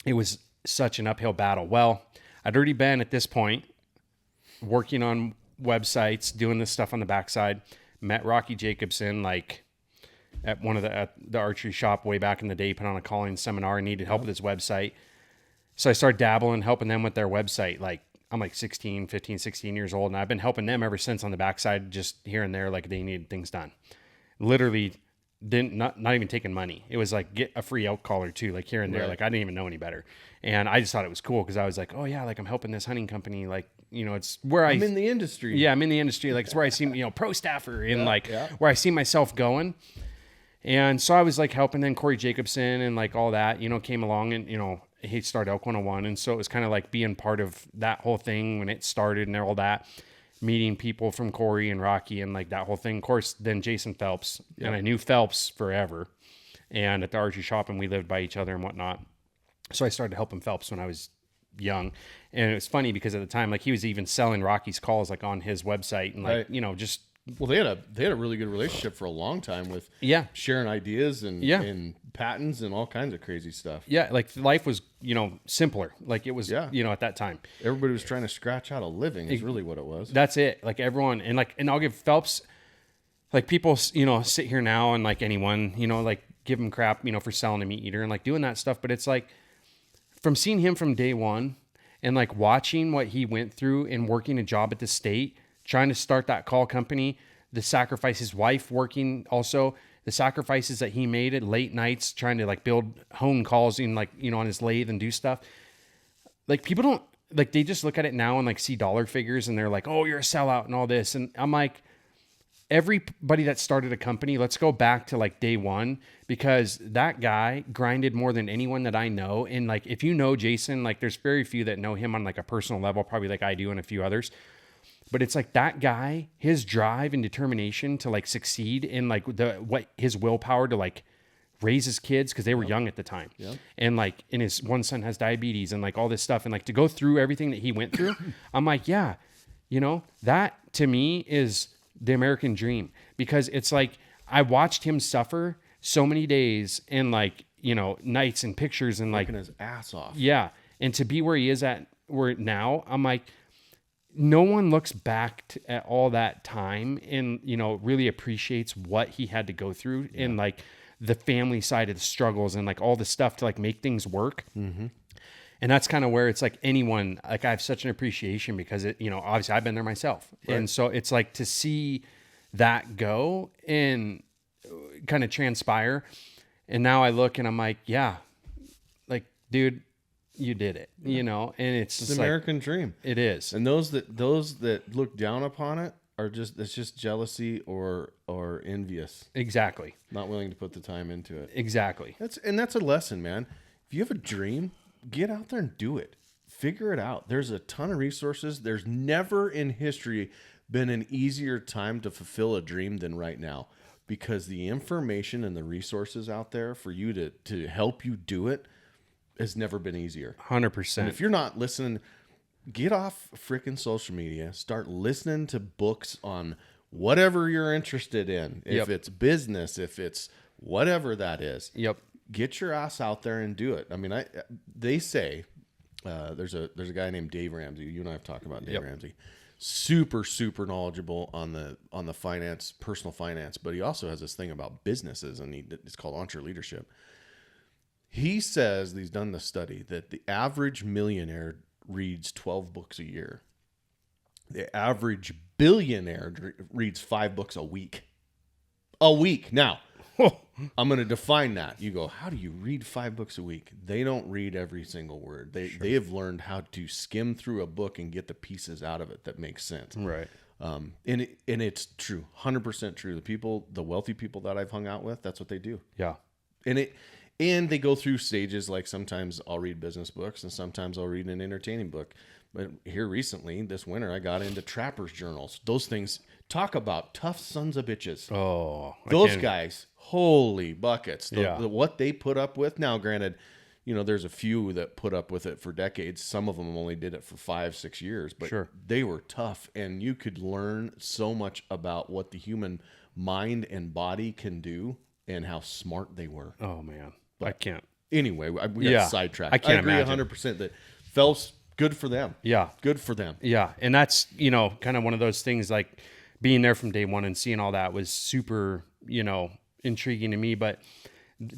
it was such an uphill battle. Well, I'd already been at this point working on websites, doing this stuff on the backside. Met Rocky Jacobson like at the archery shop way back in the day, put on a calling seminar and needed help with his website. So I started dabbling, helping them with their website. Like I'm like 15, 16 years old. And I've been helping them ever since on the backside, just here and there, like they needed things done. Literally not even taking money. It was like get a free elk collar too, like here and there. Like I didn't even know any better. And I just thought it was cool because I was like, oh yeah, like I'm helping this hunting company. Like, you know, it's where I'm in the industry. Yeah, I'm in the industry. Like it's where I see, you know, pro staffer and where I see myself going. And so I was like helping then Corey Jacobson and like all that, you know, came along and, you know, he started Elk 101. And so it was kind of like being part of that whole thing when it started and all that, meeting people from Corey and Rocky and like that whole thing. Of course, then Jason Phelps and I knew Phelps forever and at the archery shop and we lived by each other and whatnot. So I started helping Phelps when I was young. And it was funny because at the time, like he was even selling Rocky's calls like on his website and like, you know, just. Well, they had a really good relationship for a long time with sharing ideas and patents and all kinds of crazy stuff. Yeah, like life was, you know, simpler. Like it was, you know, at that time. Everybody was trying to scratch out a living is really what it was. That's it. Like everyone, and I'll give Phelps, like people, you know, sit here now and like anyone, you know, like give him crap, you know, for selling a meat eater and like doing that stuff. But it's like from seeing him from day one and like watching what he went through and working a job at the state, trying to start that call company, the sacrifice, his wife working also, the sacrifices that he made at late nights, trying to like build home calls in like, you know, on his lathe and do stuff. Like people don't like, they just look at it now and like see dollar figures and they're like, oh, you're a sellout and all this. And I'm like, everybody that started a company, let's go back to like day one, because that guy grinded more than anyone that I know. And like, if you know Jason, like there's very few that know him on like a personal level, probably like I do and a few others. But it's like that guy, his drive and determination to like succeed in like his willpower to like raise his kids because they were young at the time. And like, and his one son has diabetes and like all this stuff. And like to go through everything that he went through, I'm like, yeah, you know, that to me is the American dream, because it's like, I watched him suffer so many days and like, you know, nights and pictures and like working his ass off. Yeah. And to be where he is at where now, I'm like, no one looks back at all that time and, really appreciates what he had to go through and like the family side of the struggles and like all the stuff to like make things work. Mm-hmm. And that's kind of where it's like anyone, like I have such an appreciation because it, obviously I've been there myself. Right. And so it's like to see that go and kind of transpire. And now I look and I'm like, yeah, like, dude, you did it, and it's the American dream. It is. And those that look down upon it are it's just jealousy or envious. Exactly. Not willing to put the time into it. Exactly. That's a lesson, man. If you have a dream, get out there and do it. Figure it out. There's a ton of resources. There's never in history been an easier time to fulfill a dream than right now, because the information and the resources out there for you to help you do it has never been easier. 100%. And if you're not listening, get off freaking social media. Start listening to books on whatever you're interested in. If it's business, if it's whatever that is. Yep. Get your ass out there and do it. I mean, they say there's a guy named Dave Ramsey. You and I have talked about Dave Ramsey. Super, super knowledgeable on the finance, personal finance, but he also has this thing about businesses, and it's called EntreLeadership. He says he's done the study that the average millionaire reads 12 books a year. The average billionaire reads 5 books a week. A week. Now, I'm going to define that. You go, how do you read 5 books a week? They don't read every single word. They have learned how to skim through a book and get the pieces out of it that make sense. Right. And it's true, 100% true. The wealthy people that I've hung out with, that's what they do. Yeah. And they go through stages, like sometimes I'll read business books and sometimes I'll read an entertaining book. But here recently, this winter, I got into trappers' journals. Those things, talk about tough sons of bitches. Oh. Those guys, holy buckets. Yeah. What they put up with. Now, granted, there's a few that put up with it for decades. Some of them only did it for 5-6 years. But they were tough. And you could learn so much about what the human mind and body can do and how smart they were. Oh, man. But I can't. Anyway, we got sidetracked. I can't agree imagine. 100% that Phelps, good for them. Yeah. Good for them. Yeah. And that's, kind of one of those things, like being there from day one and seeing all that was super, intriguing to me. But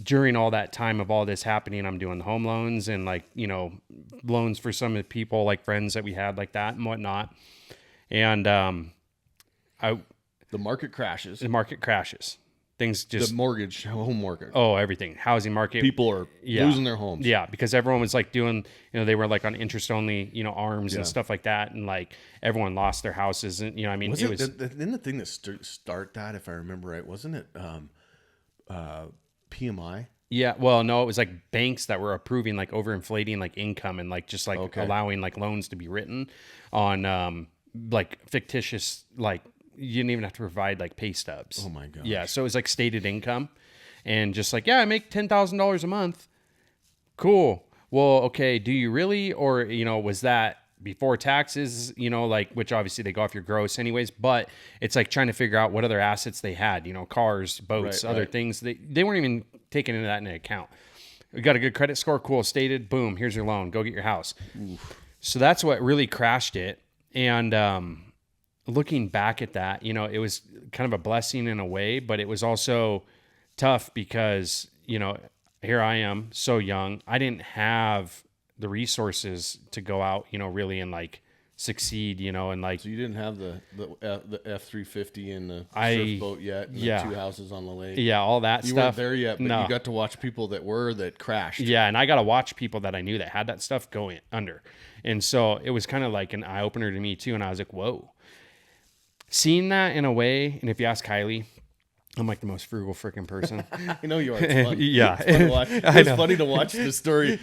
during all that time of all this happening, I'm doing the home loans and like, loans for some of the people, like friends that we had like that and whatnot. And the market crashes. Things just home mortgage. Oh, everything. Housing market. People are losing their homes. Yeah, because everyone was like doing, they were like on interest only, ARMs and stuff like that, and like everyone lost their houses, and didn't the thing that start that, if I remember right, wasn't it PMI? Yeah, well, no, it was like banks that were approving like overinflating like income and like just like allowing like loans to be written on like fictitious like. You didn't even have to provide like pay stubs. Oh my gosh. Yeah. So it was like stated income and just like, I make $10,000 a month. Cool. Well, okay. Do you really? Or, was that before taxes, like, which obviously they go off your gross anyways, but it's like trying to figure out what other assets they had, cars, boats, other things. They weren't even taking into that into account. We got a good credit score. Cool. Stated. Boom. Here's your loan. Go get your house. Oof. So that's what really crashed it. And, looking back at that, it was kind of a blessing in a way, but it was also tough because, here I am so young. I didn't have the resources to go out, really and like succeed, and like. So you didn't have the F-350 and the surf boat yet, and the 2 houses on the lake. Yeah, all that stuff. You weren't there yet, but no. You got to watch people that crashed. Yeah, and I got to watch people that I knew that had that stuff going under. And so it was kind of like an eye-opener to me too, and I was like, whoa. Seeing that in a way, and if you ask Kylie, I'm like the most frugal freaking person. I know you are. It's fun. Yeah. It's funny to watch the story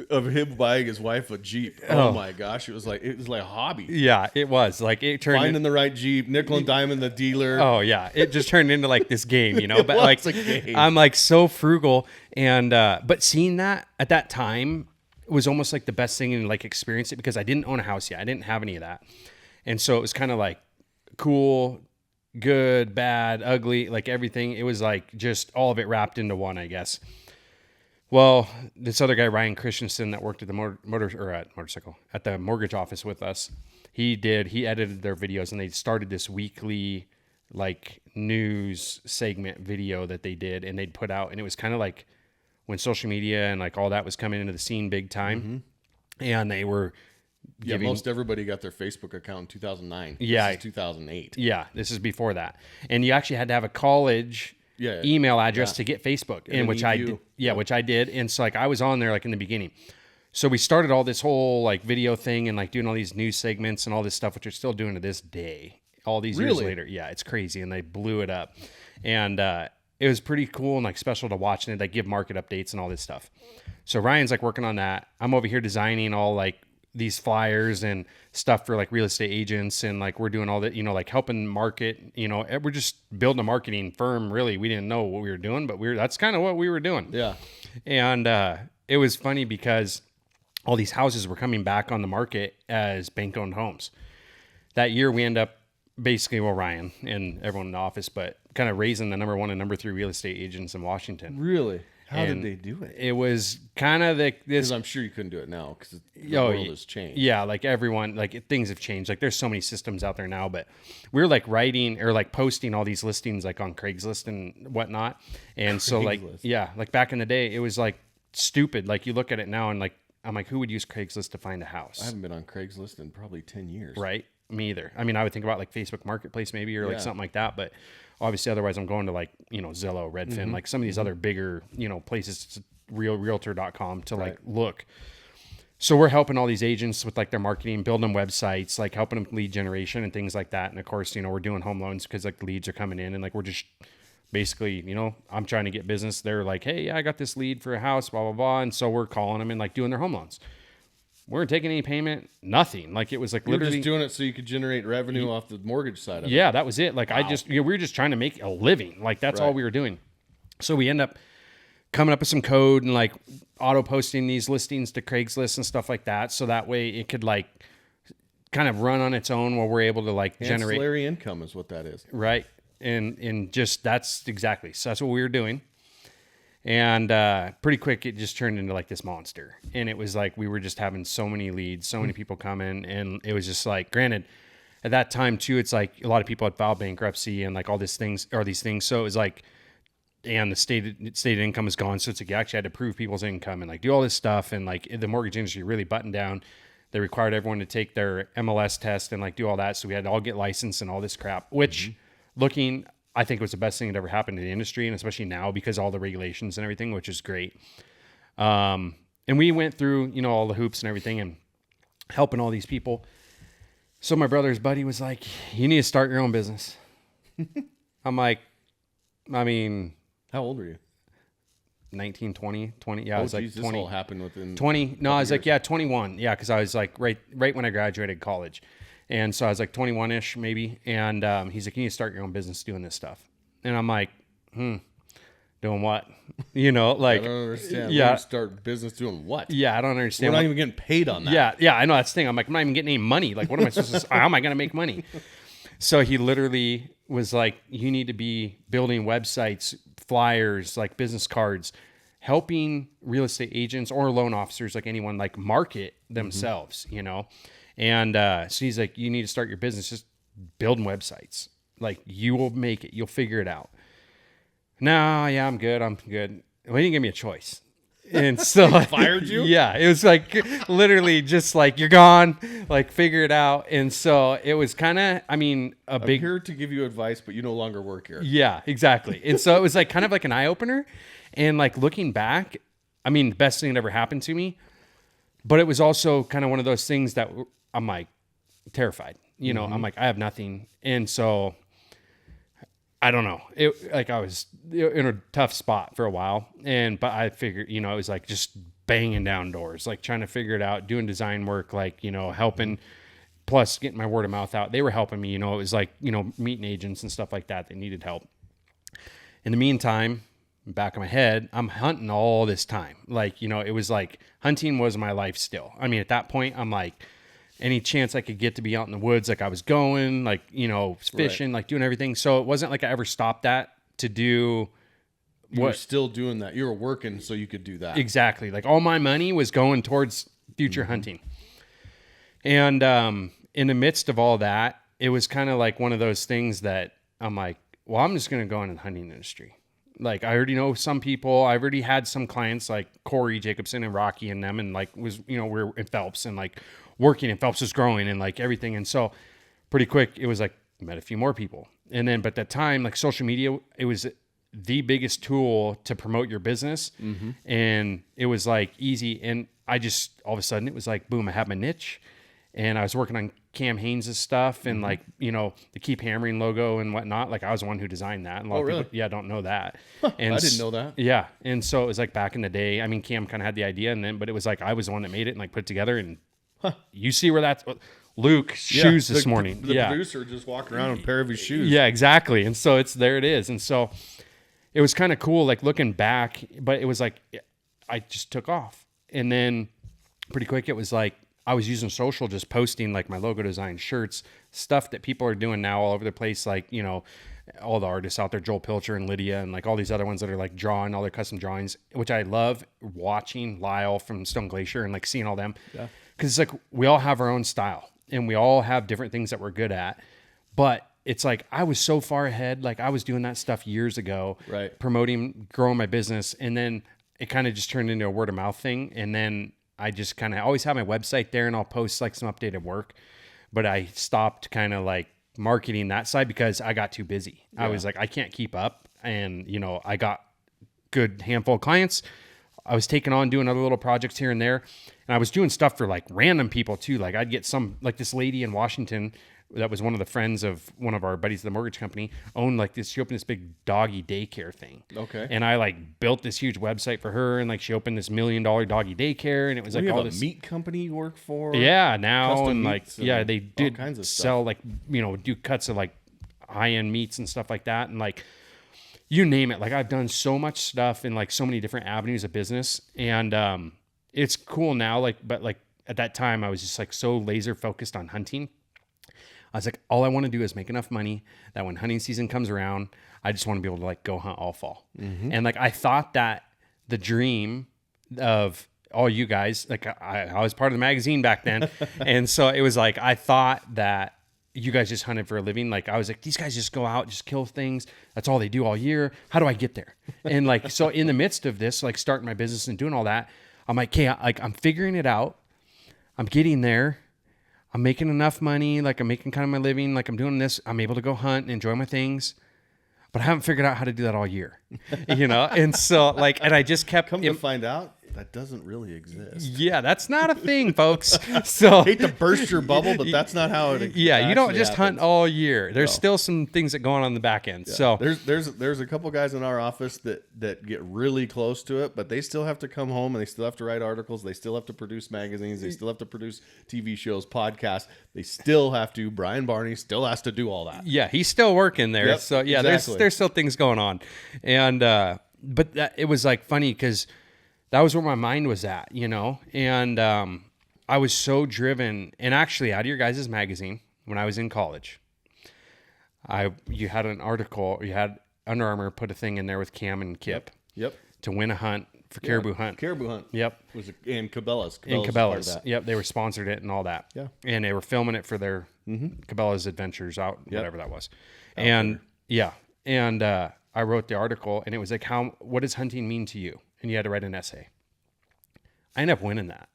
of him buying his wife a Jeep. Oh my gosh. It was like a hobby. Yeah, it was. Like it turned finding the right Jeep, nickel and diamond the dealer. Oh yeah. It just turned into like this game, But like a game. I'm like so frugal. And but seeing that at that time was almost like the best thing and like experience it because I didn't own a house yet. I didn't have any of that. And so it was kind of like cool, good, bad, ugly, like everything. It was like just all of it wrapped into one, I guess. Well, this other guy, Ryan Christensen, that worked at the motorcycle at the mortgage office with us, He edited their videos, and they started this weekly like news segment video that they did, and they'd put out, and it was kind of like when social media and like all that was coming into the scene big time, and they were giving, most everybody got their Facebook account in 2009. Yeah. This is 2008. Yeah, this is before that, and you actually had to have a college email address to get Facebook, and which I did. Yeah, which I did, and so like I was on there like in the beginning. So we started all this whole like video thing and like doing all these news segments and all this stuff, which we're still doing to this day. All these years later. Yeah, it's crazy. And they blew it up. And it was pretty cool and like special to watch. And they give market updates and all this stuff. So Ryan's like working on that. I'm over here designing all like these flyers and stuff for like real estate agents. And like we're doing all that, you know, like helping market, you know, we're just building a marketing firm. Really, we didn't know what we were doing, but that's kind of what we were doing. Yeah. And it was funny because all these houses were coming back on the market as bank-owned homes. That year we end up basically, well, Ryan and everyone in the office, but kind of raising the number 1 and number 3 real estate agents in Washington. Really? How And did they do it? It was kind of this. Because I'm sure you couldn't do it now because the world has changed. Yeah, like everyone, like things have changed. Like there's so many systems out there now, but we're like writing or like posting all these listings like on Craigslist and whatnot. And so like, yeah, like back in the day, it was like stupid. Like you look at it now and like, I'm like, who would use Craigslist to find a house? I haven't been on Craigslist in probably 10 years. Right? Me either. I mean, I would think about like Facebook Marketplace maybe or like something like that, but obviously otherwise I'm going to like, you know, Zillow, Redfin, like some of these other bigger, you know, places, realtor.com to like look. So we're helping all these agents with like their marketing, building them websites, like helping them lead generation and things like that. And of course, you know, we're doing home loans because like leads are coming in and like we're just basically, you know, I'm trying to get business. They're like, hey, I got this lead for a house, blah, blah, blah. And so we're calling them and like doing their home loans. We weren't taking any payment, nothing. Like it was like literally just doing it so you could generate revenue off the mortgage side of it. Yeah, that was it. Like we were just trying to make a living. Like that's all we were doing. So we end up coming up with some code and like auto posting these listings to Craigslist and stuff like that. So that way it could like kind of run on its own while we're able to like generate ancillary income is what that is. Right. And just that's exactly. So that's what we were doing. And pretty quick, it just turned into like this monster. And it was like we were just having so many leads, so many people come in. And it was just like, granted, at that time too, it's like a lot of people had filed bankruptcy and like all these things. So it was like, and the stated income is gone. So it's like you actually had to prove people's income and like do all this stuff. And like the mortgage industry really buttoned down. They required everyone to take their MLS test and like do all that. So we had to all get licensed and all this crap, which I think it was the best thing that ever happened to the industry, and especially now because all the regulations and everything, which is great. And we went through, you know, all the hoops and everything and helping all these people. So my brother's buddy was like, you need to start your own business. I'm like, I mean, how old are you? 19, 20. Yeah, I was like 20. This all happened within 20. No, I was like, 21. Yeah, because I was like right when I graduated college. And so I was like 21-ish maybe. And he's like, you need to start your own business doing this stuff. And I'm like, doing what? You know, like. I don't understand. Yeah. Start business doing what? Yeah, I don't understand. We're not even getting paid on that. Yeah, I know. That's the thing. I'm like, I'm not even getting any money. Like, what am I supposed to, how am I going to make money? So he literally was like, you need to be building websites, flyers, like business cards, helping real estate agents or loan officers, like anyone, like market themselves, you know? And so he's like, you need to start your business, just building websites. Like you will make it. You'll figure it out. No, yeah, I'm good. Well, he didn't give me a choice. And so he fired you? Yeah. It was like literally just like, you're gone, like figure it out. And so it was kind of, I mean, I'm here to give you advice, but you no longer work here. Yeah, exactly. And so it was like kind of like an eye opener. And like looking back, I mean, the best thing that ever happened to me, but it was also kind of one of those things that I'm like terrified, you know, I'm like, I have nothing. And so I don't know. I was in a tough spot for a while. But I figured, you know, it was like just banging down doors, like trying to figure it out, doing design work, like, you know, helping, plus getting my word of mouth out. They were helping me, you know, it was like, you know, meeting agents and stuff like that. They needed help. In the meantime, back of my head, I'm hunting all this time. Like, you know, it was like hunting was my life still. I mean, at that point, I'm like, any chance I could get to be out in the woods, like I was going, like, you know, fishing, like doing everything. So it wasn't like I ever stopped that to do You were still doing that. You were working so you could do that. Exactly. Like all my money was going towards future hunting. And in the midst of all that, it was kind of like one of those things that I'm like, well, I'm just going to go into the hunting industry. Like, I already know some people. I've already had some clients like Corey Jacobson and Rocky and them, and like we're in Phelps and like working, and Phelps was growing and like everything. And so pretty quick, it was like, met a few more people. And then, but at that time, like social media, it was the biggest tool to promote your business. Mm-hmm. And it was like easy. And I just, all of a sudden it was like, boom, I have my niche. And I was working on Cam Haynes' stuff and like, the Keep Hammering logo and whatnot. Like I was the one who designed that. And a lot of really? people, don't know that. Huh, and I didn't know that. Yeah. And so it was like back in the day, I mean, Cam kind of had the idea but it was like, I was the one that made it and like put it together, and you see where that's Luke shoes this morning. The producer just walking around in a pair of his shoes. Yeah, exactly. And so there it is. And so it was kind of cool, like looking back, but it was like, I just took off. And then pretty quick, it was like, I was using social, just posting like my logo design shirts, stuff that people are doing now all over the place. Like, all the artists out there, Joel Pilcher and Lydia, and like all these other ones that are like drawing all their custom drawings, which I love watching. Lyle from Stone Glacier and like seeing all them. Yeah. Cause it's like, we all have our own style and we all have different things that we're good at, but it's like, I was so far ahead. Like I was doing that stuff years ago, right? Promoting, growing my business. And then it kind of just turned into a word of mouth thing. And then I just kind of always have my website there and I'll post like some updated work, but I stopped kind of like marketing that side because I got too busy. Yeah. I was like, I can't keep up. And, I got good handful of clients. I was taking on doing other little projects here and there. And I was doing stuff for like random people too. Like I'd get some, like this lady in Washington that was one of the friends of one of our buddies at the mortgage company, owned like this, she opened this big doggy daycare thing. Okay. And I like built this huge website for her, and like she opened this $1 million doggy daycare, and it was like all this meat company you work for. Yeah, now custom and like and they did kinds of sell stuff. like do cuts of like high-end meats and stuff like that, and like you name it. Like I've done so much stuff in like so many different avenues of business, and it's cool now. Like, but like at that time, I was just like so laser focused on hunting. I was like, all I want to do is make enough money that when hunting season comes around, I just want to be able to like go hunt all fall. Mm-hmm. And like, I thought that the dream of all you guys, like I was part of the magazine back then. And so it was like, I thought that you guys just hunted for a living. Like I was like, these guys just go out, just kill things. That's all they do all year. How do I get there? And like, so in the midst of this, like starting my business and doing all that, I'm like, okay, I'm figuring it out. I'm getting there. I'm making enough money, like I'm making kind of my living, like I'm doing this. I'm able to go hunt and enjoy my things, but I haven't figured out how to do that all year, And so like, and I just kept to find out that doesn't really exist. Yeah, that's not a thing, folks. So I hate to burst your bubble, but that's not how it. Yeah, you don't just happens. hunt all year. There's still some things that go on the back end. Yeah. So there's a couple guys in our office that get really close to it, but they still have to come home and they still have to write articles. They still have to produce magazines. They still have to produce TV shows, podcasts. They still have to. Brian Barney still has to do all that. Yeah, he's still working there. Yep, so yeah, exactly. there's still things going on, and but it was like funny because that was where my mind was at, and I was so driven. And actually, out of your guys' magazine, when I was in college, you had an article, you had Under Armour put a thing in there with Cam and Kip. Yep. To win a hunt for caribou hunt. Caribou hunt. Yep. And Cabela's. And Cabela's. Yep. They were sponsored it and all that. Yeah. And they were filming it for their Cabela's Adventures out, whatever that was. Out and there. yeah. And I wrote the article, and it was like, what does hunting mean to you? And you had to write an essay. I ended up winning that.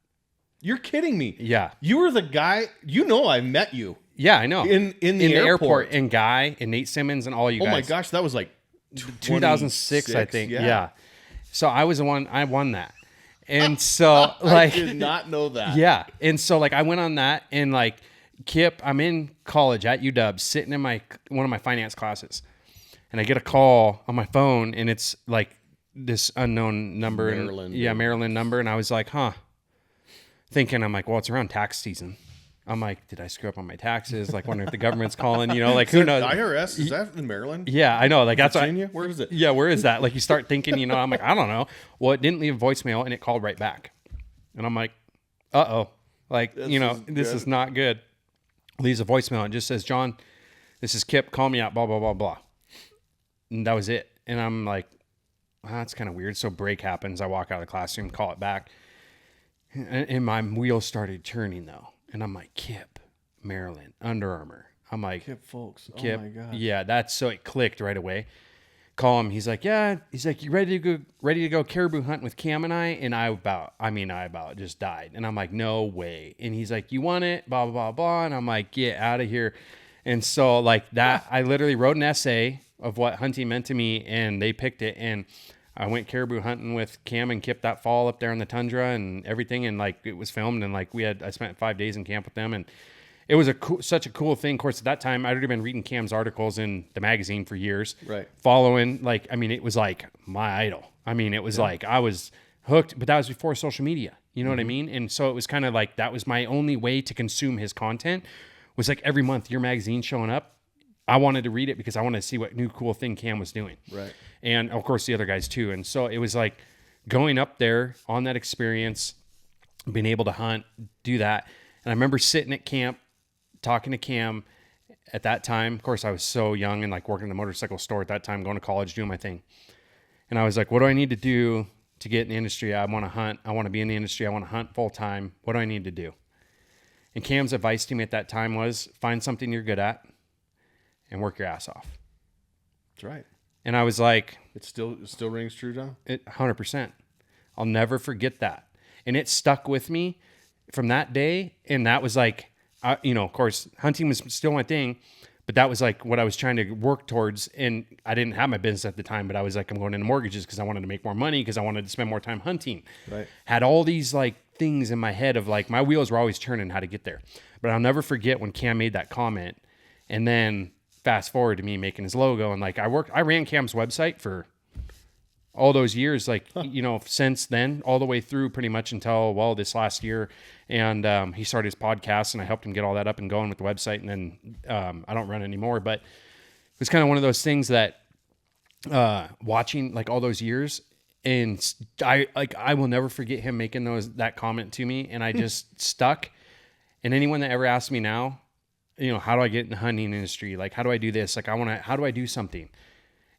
You're kidding me. Yeah. You were the guy, I met you. Yeah, I know. In the airport. And Guy and Nate Simmons and all you guys. Oh my gosh, that was like 2006, I think. Yeah. So I was the one, I won that. And so I like. did not know that. Yeah. And so like I went on that, and like Kip, I'm in college at UW sitting in one of my finance classes, and I get a call on my phone, and it's like this unknown number. Maryland number. And I was like, thinking, I'm like, well, it's around tax season. I'm like, did I screw up on my taxes? Like, wondering if the government's calling, like, who knows? IRS, is that in Maryland? Yeah, I know. Like, that's Virginia? Where is it? Yeah, where is that? Like, you start thinking, I'm like, I don't know. Well, it didn't leave a voicemail, and it called right back. And I'm like, uh-oh. Like, this is not good. Leaves a voicemail. It just says, John, this is Kip. Call me out, blah, blah, blah, blah. And that was it. And I'm like, that's kind of weird. So break happens. I walk out of the classroom, call it back. And my wheels started turning, though. And I'm like, Kip, Maryland, Under Armour. I'm like, Kip Folks. Oh Kip, my God. yeah, so it clicked right away. Call him. He's like, yeah. He's like, you ready to go caribou hunt with Cam and I? And I about just died. And I'm like, no way. And he's like, you want it? Blah, blah, blah, blah. And I'm like, get out of here. And so like that, I literally wrote an essay of what hunting meant to me, and they picked it. And I went caribou hunting with Cam and Kip that fall up there in the tundra and everything. And like, it was filmed, and like I spent 5 days in camp with them, and it was such a cool thing. Of course, at that time, I'd already been reading Cam's articles in the magazine for years. Right. Following, like, I mean, it was like my idol. I mean, it was like I was hooked, but that was before social media. You know what I mean? And so it was kind of like that was my only way to consume his content, was like every month your magazine showing up. I wanted to read it because I wanted to see what new cool thing Cam was doing. Right. And of course, the other guys too. And so it was like going up there on that experience, being able to hunt, do that. And I remember sitting at camp, talking to Cam at that time. Of course, I was so young and like working in the motorcycle store at that time, going to college, doing my thing. And I was like, what do I need to do to get in the industry? I want to hunt. I want to be in the industry. I want to hunt full time. What do I need to do? And Cam's advice to me at that time was find something you're good at and work your ass off. That's right. And I was like, It still rings true, John? 100%. I'll never forget that. And it stuck with me from that day. And that was like, of course, hunting was still my thing, but that was like what I was trying to work towards. And I didn't have my business at the time, but I was like, I'm going into mortgages because I wanted to make more money, because I wanted to spend more time hunting. Right. Had all these like things in my head of like, my wheels were always turning how to get there. But I'll never forget when Cam made that comment, and then fast forward to me making his logo. And like, I ran Cam's website for all those years, like, since then, all the way through pretty much until, this last year. And he started his podcast, and I helped him get all that up and going with the website. And then I don't run anymore, but it was kind of one of those things that watching like all those years, and I will never forget him making that comment to me. And I just stuck. And anyone that ever asks me now, how do I get in the hunting industry? Like, how do I do this? Like, how do I do something?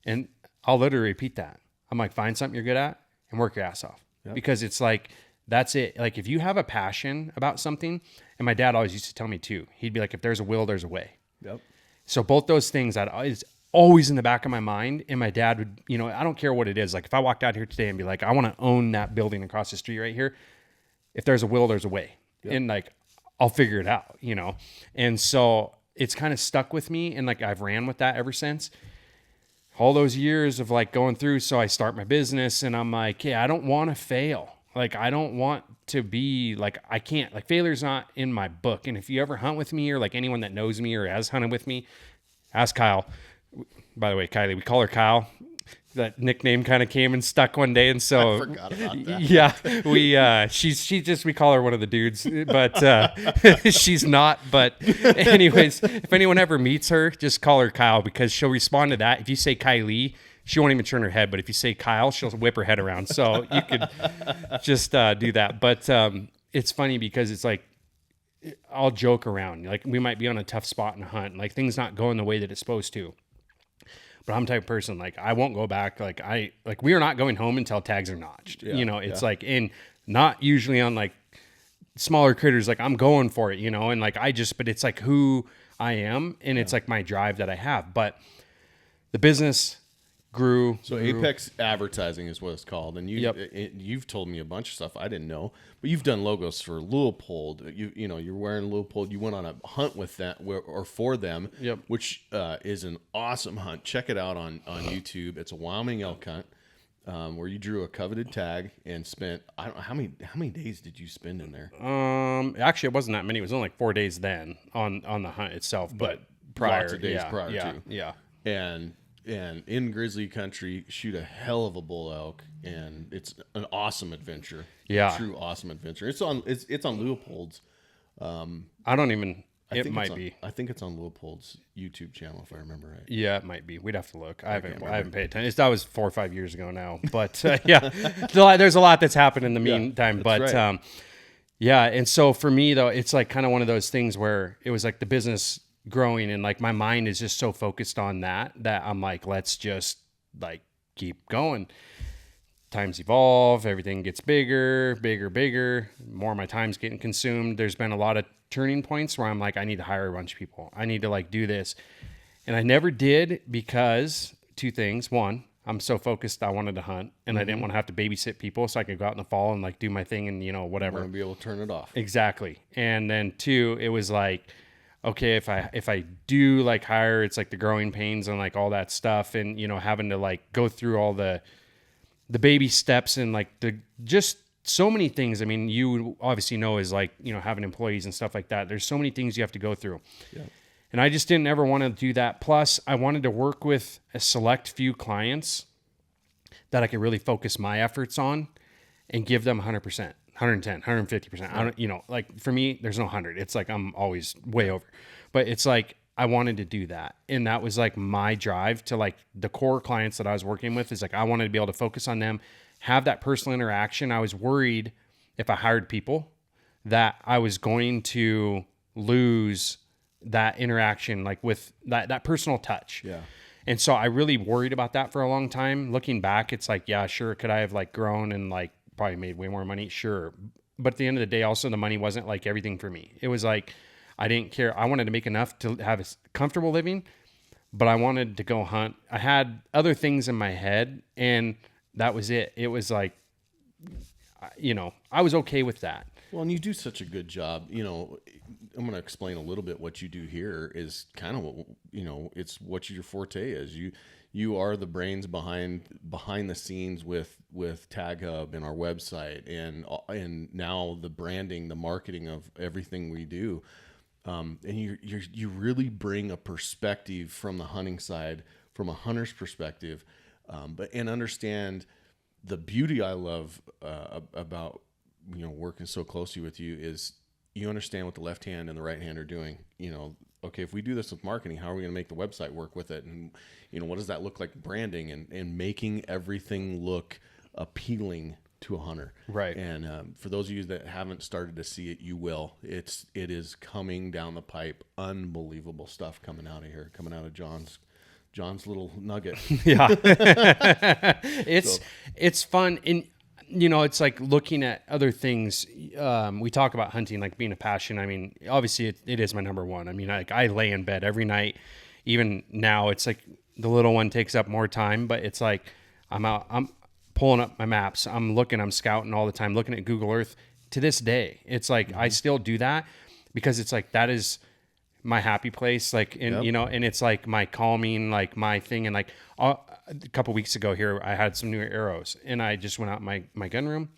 And I'll literally repeat that. I'm like, find something you're good at and work your ass off. Yep. Because it's like, that's it. Like, if you have a passion about something, and my dad always used to tell me too, he'd be like, if there's a will, there's a way. Yep. So both those things is always in the back of my mind. And my dad would, I don't care what it is. Like, if I walked out here today and be like, I want to own that building across the street right here. If there's a will, there's a way. Yep. And like, I'll figure it out, And so it's kind of stuck with me. And like, I've ran with that ever since. All those years of like going through. So I start my business, and I'm like, I don't want to fail. Like, I don't want to be like, I can't, like, failure's not in my book. And if you ever hunt with me, or like anyone that knows me or has hunted with me, ask Kyle. By the way, Kylie, we call her Kyle. That nickname kind of came and stuck one day. And so I forgot about that. Yeah, we call her one of the dudes, but she's not. But anyways, if anyone ever meets her, just call her Kyle, because she'll respond to that. If you say Kylie, she won't even turn her head. But if you say Kyle, she'll whip her head around. So you could just do that. But it's funny because it's like, I'll joke around. Like, we might be on a tough spot in a hunt, like things not going the way that it's supposed to. But I'm the type of person, like, I won't go back. Like, we are not going home until tags are notched. Yeah, It's like, and not usually on like smaller critters. Like, I'm going for it, and like, but it's like who I am, and it's like my drive that I have. But the business grew. So Apex Advertising is what it's called. And you've told me a bunch of stuff I didn't know, but you've done logos for Leupold. You're wearing Leupold. You went on a hunt with that or for them, which is an awesome hunt. Check it out on YouTube. It's a Wyoming elk hunt where you drew a coveted tag and spent, I don't know, how many days did you spend in there? Actually, it wasn't that many. It was only like 4 days then on the hunt itself, but prior, lots of days prior to. Yeah. And in grizzly country, shoot a hell of a bull elk, and it's an awesome adventure. Yeah, true awesome adventure. It's on Leupold's. I don't even. I think it's on Leupold's YouTube channel, if I remember right. Yeah, it might be. We'd have to look. I haven't paid attention. That was 4 or 5 years ago now. But yeah, there's a lot that's happened in the meantime. But right. And so for me though, it's like kind of one of those things where it was like the business growing, and like my mind is just so focused on that I'm like, let's just like keep going. times evolve, everything gets bigger, more of my time's getting consumed. There's been a lot of turning points where I'm like, I need to hire a bunch of people. I need to like do this. And I never did because two things. One, I'm so focused, I wanted to hunt and I didn't want to have to babysit people so I could go out in the fall and like do my thing and, you know, whatever. I want to be able to turn it off. Exactly. And then two, it was like, okay, if I do like hire, it's like the growing pains and like all that stuff and, you know, having to like go through all the baby steps and like the just so many things. I mean, you obviously know is like, you know, having employees and stuff like that. There's so many things you have to go through. Yeah. And I just didn't ever want to do that. Plus, I wanted to work with a select few clients that I could really focus my efforts on and give them 100%, 110, 150%. I don't, you know, like for me, there's no 100. It's like I'm always way over. But it's like I wanted to do that. And that was like my drive to like the core clients that I was working with is like I wanted to be able to focus on them, have that personal interaction. I was worried if I hired people that I was going to lose that interaction, like with that personal touch. Yeah. And so I really worried about that for a long time. Looking back, it's like, yeah, sure. Could I have like grown and like probably made way more money? Sure. But at the end of the day, also the money wasn't like everything for me. It was like, I didn't care. I wanted to make enough to have a comfortable living, but I wanted to go hunt. I had other things in my head and that was it. It was like, you know, I was okay with that. Well, and you do such a good job. You know, I'm going to explain a little bit what you do here is kind of what, you know, it's what your forte is. You are the brains behind the scenes with TagHub and our website and now the branding, the marketing of everything we do. And you really bring a perspective from the hunting side, from a hunter's perspective, and understand the beauty I love about, you know, working so closely with you is you understand what the left hand and the right hand are doing. You know, okay, if we do this with marketing, how are we going to make the website work with it? And, you know, what does that look like branding and making everything look appealing to a hunter. Right. And for those of you that haven't started to see it, you will. It is coming down the pipe. Unbelievable stuff coming out of here, coming out of Jon's little nugget. Yeah. It's fun. And, you know, it's like looking at other things. We talk about hunting, like being a passion. I mean, obviously it is my number one. I mean, I lay in bed every night. Even now, it's like the little one takes up more time, but it's like I'm pulling up my maps. I'm looking, I'm scouting all the time, looking at Google Earth to this day. It's like, I still do that because it's like, that is my happy place. Like, and you know, and it's like my calming, like my thing. And like a couple weeks ago here, I had some new arrows and I just went out in my gun room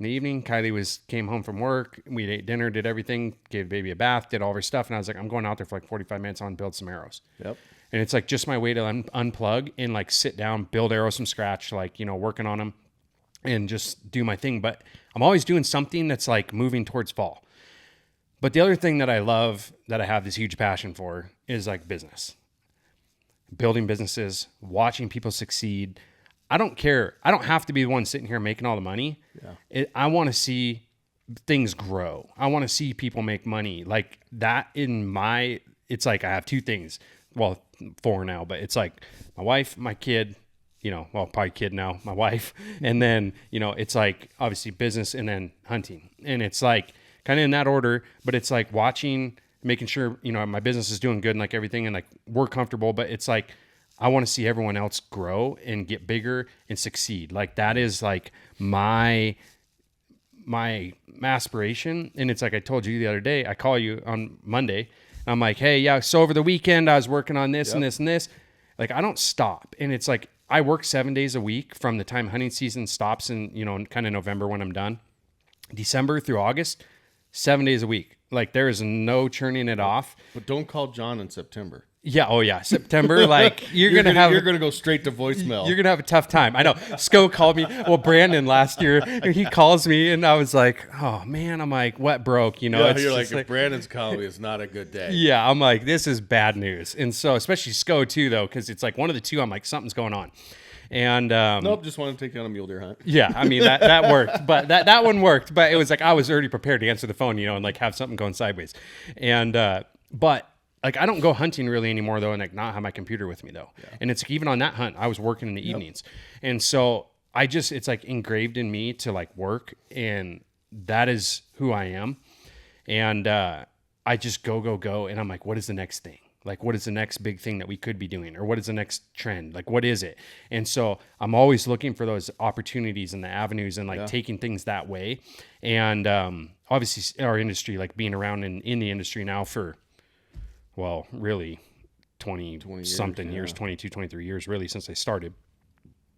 in the evening. Kylie came home from work. We ate dinner, did everything, gave baby a bath, did all of her stuff. And I was like, I'm going out there for like 45 minutes on build some arrows. Yep. And it's like just my way to unplug and like sit down, build arrows from scratch, like, you know, working on them and just do my thing. But I'm always doing something that's like moving towards fall. But the other thing that I love, that I have this huge passion for, is like business. Building businesses, watching people succeed. I don't care. I don't have to be the one sitting here making all the money. Yeah. I want to see things grow. I want to see people make money. Like that it's like I have two things. Well, 4 now, but it's like my wife, my kid, you know, well, probably kid now, my wife. And then, you know, it's like obviously business and then hunting. And it's like kind of in that order, but it's like watching, making sure, you know, my business is doing good and like everything and like we're comfortable, but it's like, I want to see everyone else grow and get bigger and succeed. Like that is like my aspiration. And it's like I told you the other day, I call you on Monday. I'm like, hey, yeah, so over the weekend I was working on this and this and this. Like I don't stop. And it's like I work 7 days a week from the time hunting season stops in, you know, kind of November when I'm done. December through August, 7 days a week. Like there is no churning it off. But don't call Jon in September. Yeah. Oh yeah. September. Like you're going to go straight to voicemail. You're going to have a tough time. I know. Sco called me. Well, Brandon last year, he calls me and I was like, oh man, I'm like, what broke? You know, yeah, you're like, if Brandon's calling me, it's not a good day. Yeah. I'm like, this is bad news. And so especially Sco too, though, because it's like one of the two, I'm like, something's going on. And nope, just wanted to take you on a mule deer hunt. Yeah, I mean that worked, but that one worked. But it was like I was already prepared to answer the phone, you know, and like have something going sideways. And but like I don't go hunting really anymore though, and like not have my computer with me though. Yeah. And it's like, even on that hunt, I was working in the evenings, and so it's like engraved in me to like work, and that is who I am. And I just go. And I'm like, what is the next thing? Like, what is the next big thing that we could be doing? Or what is the next trend? Like, what is it? And so I'm always looking for those opportunities and the avenues and like taking things that way. And obviously our industry, like being around in the industry now for, well, really 20 something years, 22, 23 years, really, since I started.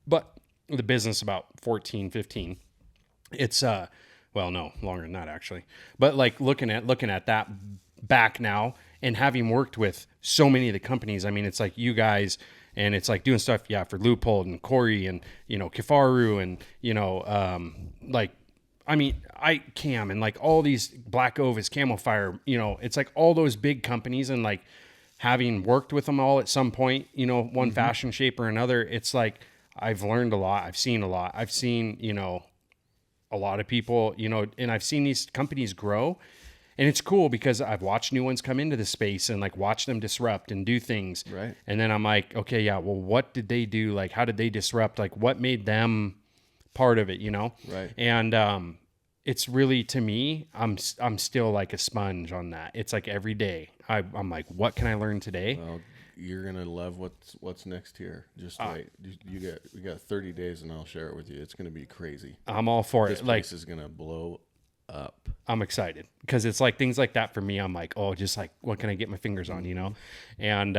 But the business about 14, 15. It's, well, no, longer than that actually. But like looking at that back now and having worked with so many of the companies, I mean, it's like you guys, and it's like doing stuff, for Leupold and Corey and, Kifaru and, like, I mean, Cam and like all these Black Ovis, Camel Fire, it's like all those big companies, and like having worked with them all at some point, one fashion shape or another, it's like I've learned a lot. I've seen a lot. I've seen, a lot of people, and I've seen these companies grow. And it's cool because I've watched new ones come into the space and like watch them disrupt and do things. Right. And then I'm like, okay, well, what did they do? Like, how did they disrupt? Like, what made them part of it, Right. And it's really, to me, I'm still like a sponge on that. It's like every day I'm like, what can I learn today? Well, you're gonna love what's next here. Just wait. We got 30 days, and I'll share it with you. It's gonna be crazy. I'm all for this it. Place is gonna blow up. I'm excited because it's like things like that for me. I'm like, oh, just like, what can I get my fingers on, And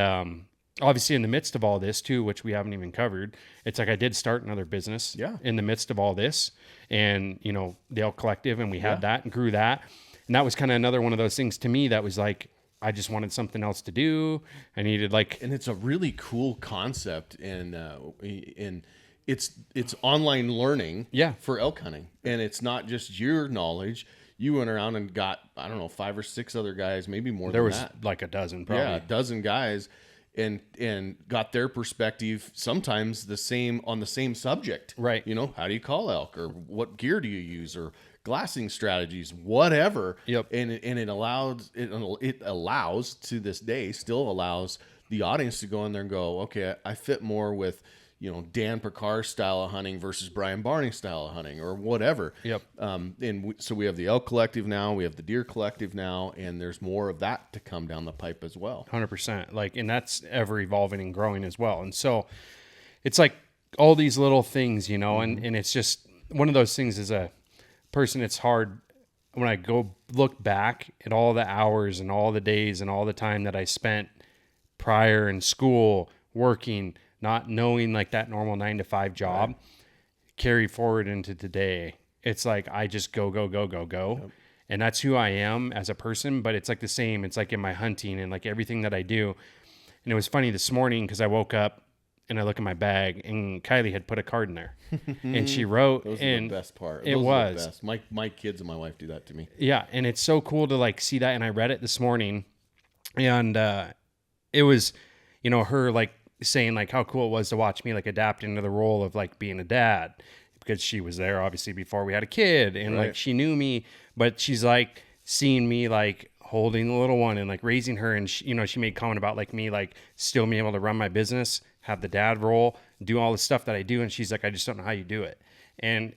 obviously in the midst of all this too, which we haven't even covered, it's like I did start another business in the midst of all this, and the Elk Collective, and we had that and grew that. And that was kind of another one of those things to me that was like, I just wanted something else to do. I needed and it's a really cool concept, and it's online learning for elk hunting. And it's not just your knowledge. You went around and got, I don't know, 5 or 6 other guys, maybe more than that. There was like a dozen, probably. Yeah, a dozen guys, and got their perspective, sometimes on the same subject. Right. How do you call elk, or what gear do you use, or glassing strategies, whatever. Yep. And it allows to this day, still allows the audience to go in there and go, okay, I fit more with, Dan Picard style of hunting versus Brian Barney style of hunting, or whatever. Yep. So we have the Elk Collective now, we have the Deer Collective now, and there's more of that to come down the pipe as well. 100%. Like, and that's ever evolving and growing as well. And so it's like all these little things, and it's just one of those things as a person. It's hard when I go look back at all the hours and all the days and all the time that I spent prior in school, working, not knowing like that normal 9-to-5 job, carry forward into today. It's like, I just go. Yep. And that's who I am as a person, but it's like the same. It's like in my hunting and like everything that I do. And it was funny this morning because I woke up and I look in my bag, and Kylie had put a card in there, and she wrote. Those are the best part. It was the best. My kids and my wife do that to me. Yeah, and it's so cool to like see that. And I read it this morning, and it was, her like saying like how cool it was to watch me like adapt into the role of like being a dad, because she was there obviously before we had a kid, and like she knew me, but she's like seeing me like holding the little one and like raising her, and she made comment about like me like still being able to run my business, have the dad role, do all the stuff that I do, and she's like, I just don't know how you do it. And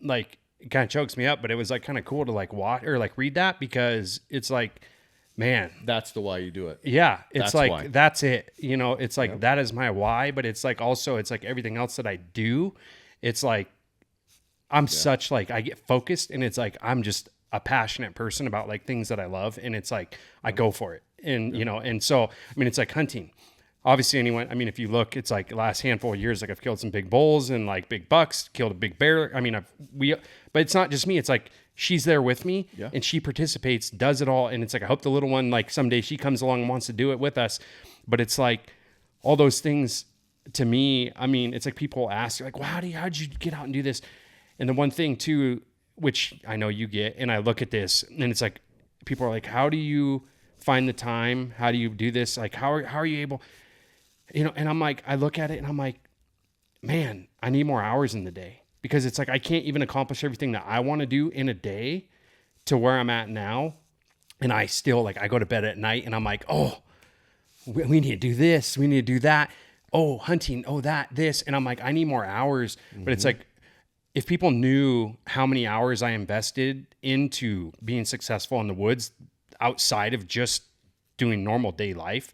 like it kind of chokes me up, but it was like kind of cool to like watch or like read that, because it's like, man, that's the why you do it. Yeah, it's like why. That's it. It's like that is my why, but it's like also it's like everything else that I do. It's like I'm such like I get focused, and it's like I'm just a passionate person about like things that I love, and it's like I go for it. And and so I mean it's like hunting. Obviously if you look, it's like the last handful of years, like I've killed some big bulls and like big bucks, killed a big bear. I mean but it's not just me, it's like she's there with me, and she participates, does it all. And it's like, I hope the little one, like someday she comes along and wants to do it with us. But it's like all those things to me, I mean, it's like people ask like, well, how'd you get out and do this? And the one thing too, which I know you get, and I look at this and it's like, people are like, how do you find the time? How do you do this? Like, how are you able, and I'm like, I look at it and I'm like, man, I need more hours in the day. Because it's like I can't even accomplish everything that I want to do in a day to where I'm at now. And I still like I go to bed at night and I'm like, oh, we need to do this. We need to do that. Oh, hunting. Oh, this. And I'm like, I need more hours. Mm-hmm. But it's like if people knew how many hours I invested into being successful in the woods outside of just doing normal day life,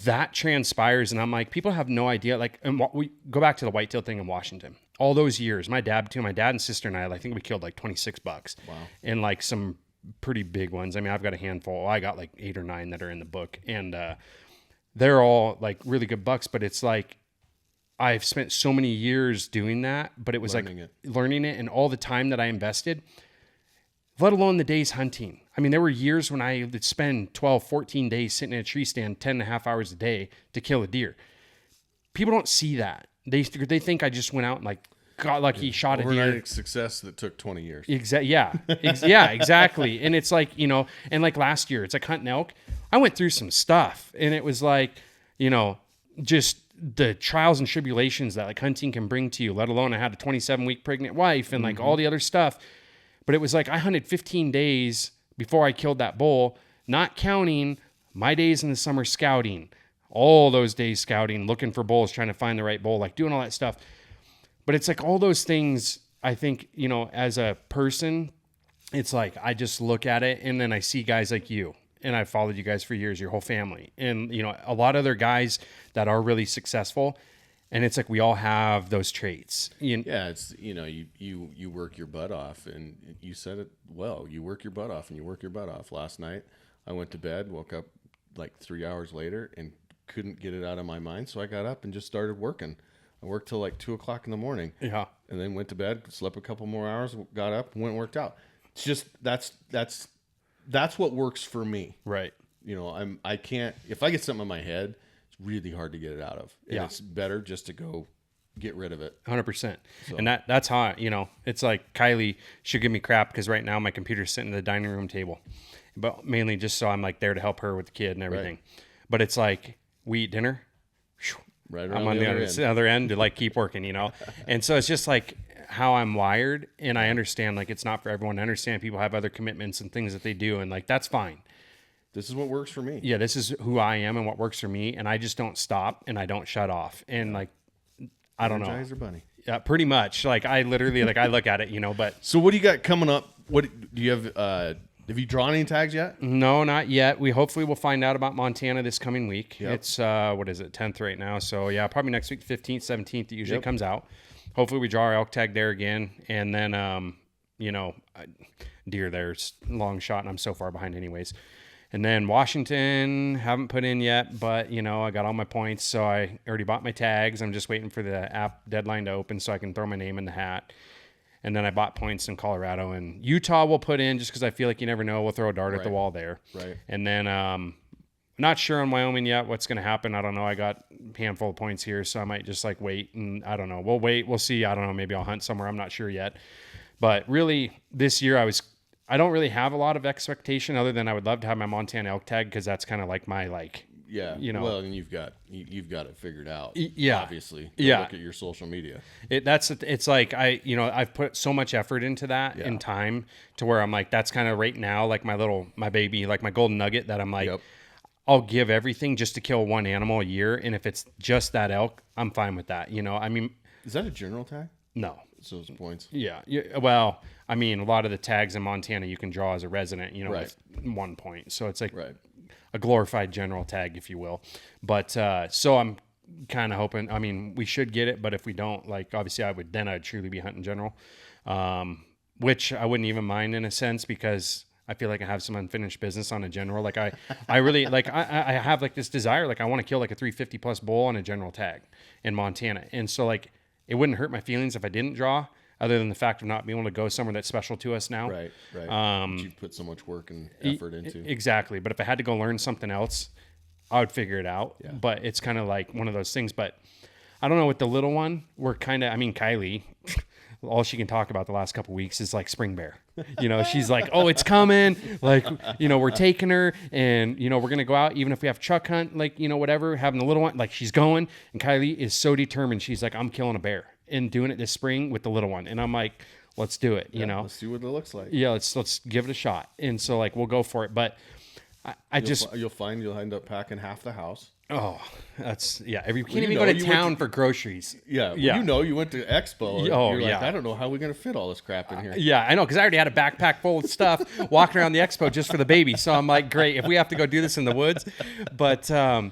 that transpires. And I'm like, people have no idea. Like, and we go back to the whitetail thing in Washington. All those years, my dad and sister and I think we killed like 26 bucks. Wow. And like some pretty big ones. I mean, I've got a handful. I got like 8 or 9 that are in the book, and they're all like really good bucks. But it's like, I've spent so many years doing that, but it was learning it and all the time that I invested, let alone the days hunting. I mean, there were years when I would spend 12, 14 days sitting in a tree stand 10.5 hours a day to kill a deer. People don't see that. They think I just went out and like got lucky, shot a deer. Overnight success that took 20 years. Yeah, exactly. And it's like, and like last year, it's like hunting elk. I went through some stuff, and it was like, just the trials and tribulations that like hunting can bring to you, let alone I had a 27-week pregnant wife and like all the other stuff. But it was like I hunted 15 days before I killed that bull, not counting my days in the summer scouting, all those days scouting, looking for bulls, trying to find the right bull, like doing all that stuff. But it's like all those things, I think, as a person, it's like I just look at it and then I see guys like you, and I've followed you guys for years, your whole family, and, a lot of other guys that are really successful. And it's like we all have those traits. Yeah, it's, you work your butt off, and you said it well. You work your butt off, and you work your butt off. Last night, I went to bed, woke up like 3 hours later, and couldn't get it out of my mind. So I got up and just started working. I worked till like 2 o'clock in the morning. Yeah. And then went to bed, slept a couple more hours, got up, went and worked out. It's just, that's what works for me. Right. I can't, if I get something in my head, it's really hard to get it out of. And it's better just to go get rid of it. 100%. So. And that's how, it's like Kylie should give me crap because right now my computer's sitting at the dining room table, but mainly just so I'm like there to help her with the kid and everything. Right. But it's like we eat dinner. Right, I'm on the other end to like keep working, And so it's just like how I'm wired, and I understand like it's not for everyone. I understand people have other commitments and things that they do, and like that's fine. This is what works for me. Yeah, this is who I am and what works for me, and I just don't stop and I don't shut off. And like I don't know. Energizer bunny. Yeah, pretty much. Like I literally like I look at it, but So what do you got coming up? What do you have you drawn any tags yet? No, not yet. We hopefully will find out about Montana this coming week. Yep. It's what is it, 10th right now. So yeah, probably next week, 15th, 17th, it usually comes out. Hopefully we draw our elk tag there again. And then, deer there's long shot, and I'm so far behind anyways. And then Washington, haven't put in yet, but, I got all my points, so I already bought my tags. I'm just waiting for the app deadline to open so I can throw my name in the hat. And then I bought points in Colorado, and Utah we'll put in just because I feel like you never know. We'll throw a dart at the wall there. Right. And then not sure on Wyoming yet what's going to happen. I don't know. I got a handful of points here, so I might just like wait, and I don't know. We'll wait. We'll see. I don't know. Maybe I'll hunt somewhere. I'm not sure yet. But really, this year I don't really have a lot of expectation other than I would love to have my Montana elk tag because that's kind of like my like. Yeah, well, and you've got it figured out. Yeah, obviously. Look at your social media. It's like I've put so much effort into that and time to where I'm like that's kind of right now like my baby, like my golden nugget that I'm like I'll give everything just to kill one animal a year, and if it's just that elk, I'm fine with that. I mean, is that a general tag? No. So it's points. Yeah. Well, I mean, a lot of the tags in Montana you can draw as a resident, right. with 1 point. So it's like. Right. A glorified general tag, if you will. But so I'm kind of hoping, I mean, we should get it, but if we don't, like, obviously I'd truly be hunting general, which I wouldn't even mind in a sense because I feel like I have some unfinished business on a general. Like I really, like, I have like this desire, like I want to kill like a 350 plus bull on a general tag in Montana. And so like, it wouldn't hurt my feelings if I didn't draw, other than the fact of not being able to go somewhere that's special to us now. Right. You put so much work and effort into. Exactly. But if I had to go learn something else, I would figure it out. Yeah. But it's kind of like one of those things. But I don't know, with the little one, Kylie, all she can talk about the last couple of weeks is like spring bear. She's like, oh, it's coming. Like, we're taking her and, we're going to go out, even if we have chuck hunt, like, whatever, having the little one, like she's going. And Kylie is so determined. She's like, I'm killing a bear. And doing it this spring with the little one. And I'm like, let's do it, Let's see what it looks like. Yeah, let's give it a shot. And so like we'll go for it. But You'll end up packing half the house. Oh, that's you can't even go to town for groceries. Yeah. You went to Expo. And you're like, I don't know how we're going to fit all this crap in here. Yeah, I know, because I already had a backpack full of stuff walking around the Expo just for the baby. So I'm like, great, if we have to go do this in the woods. But I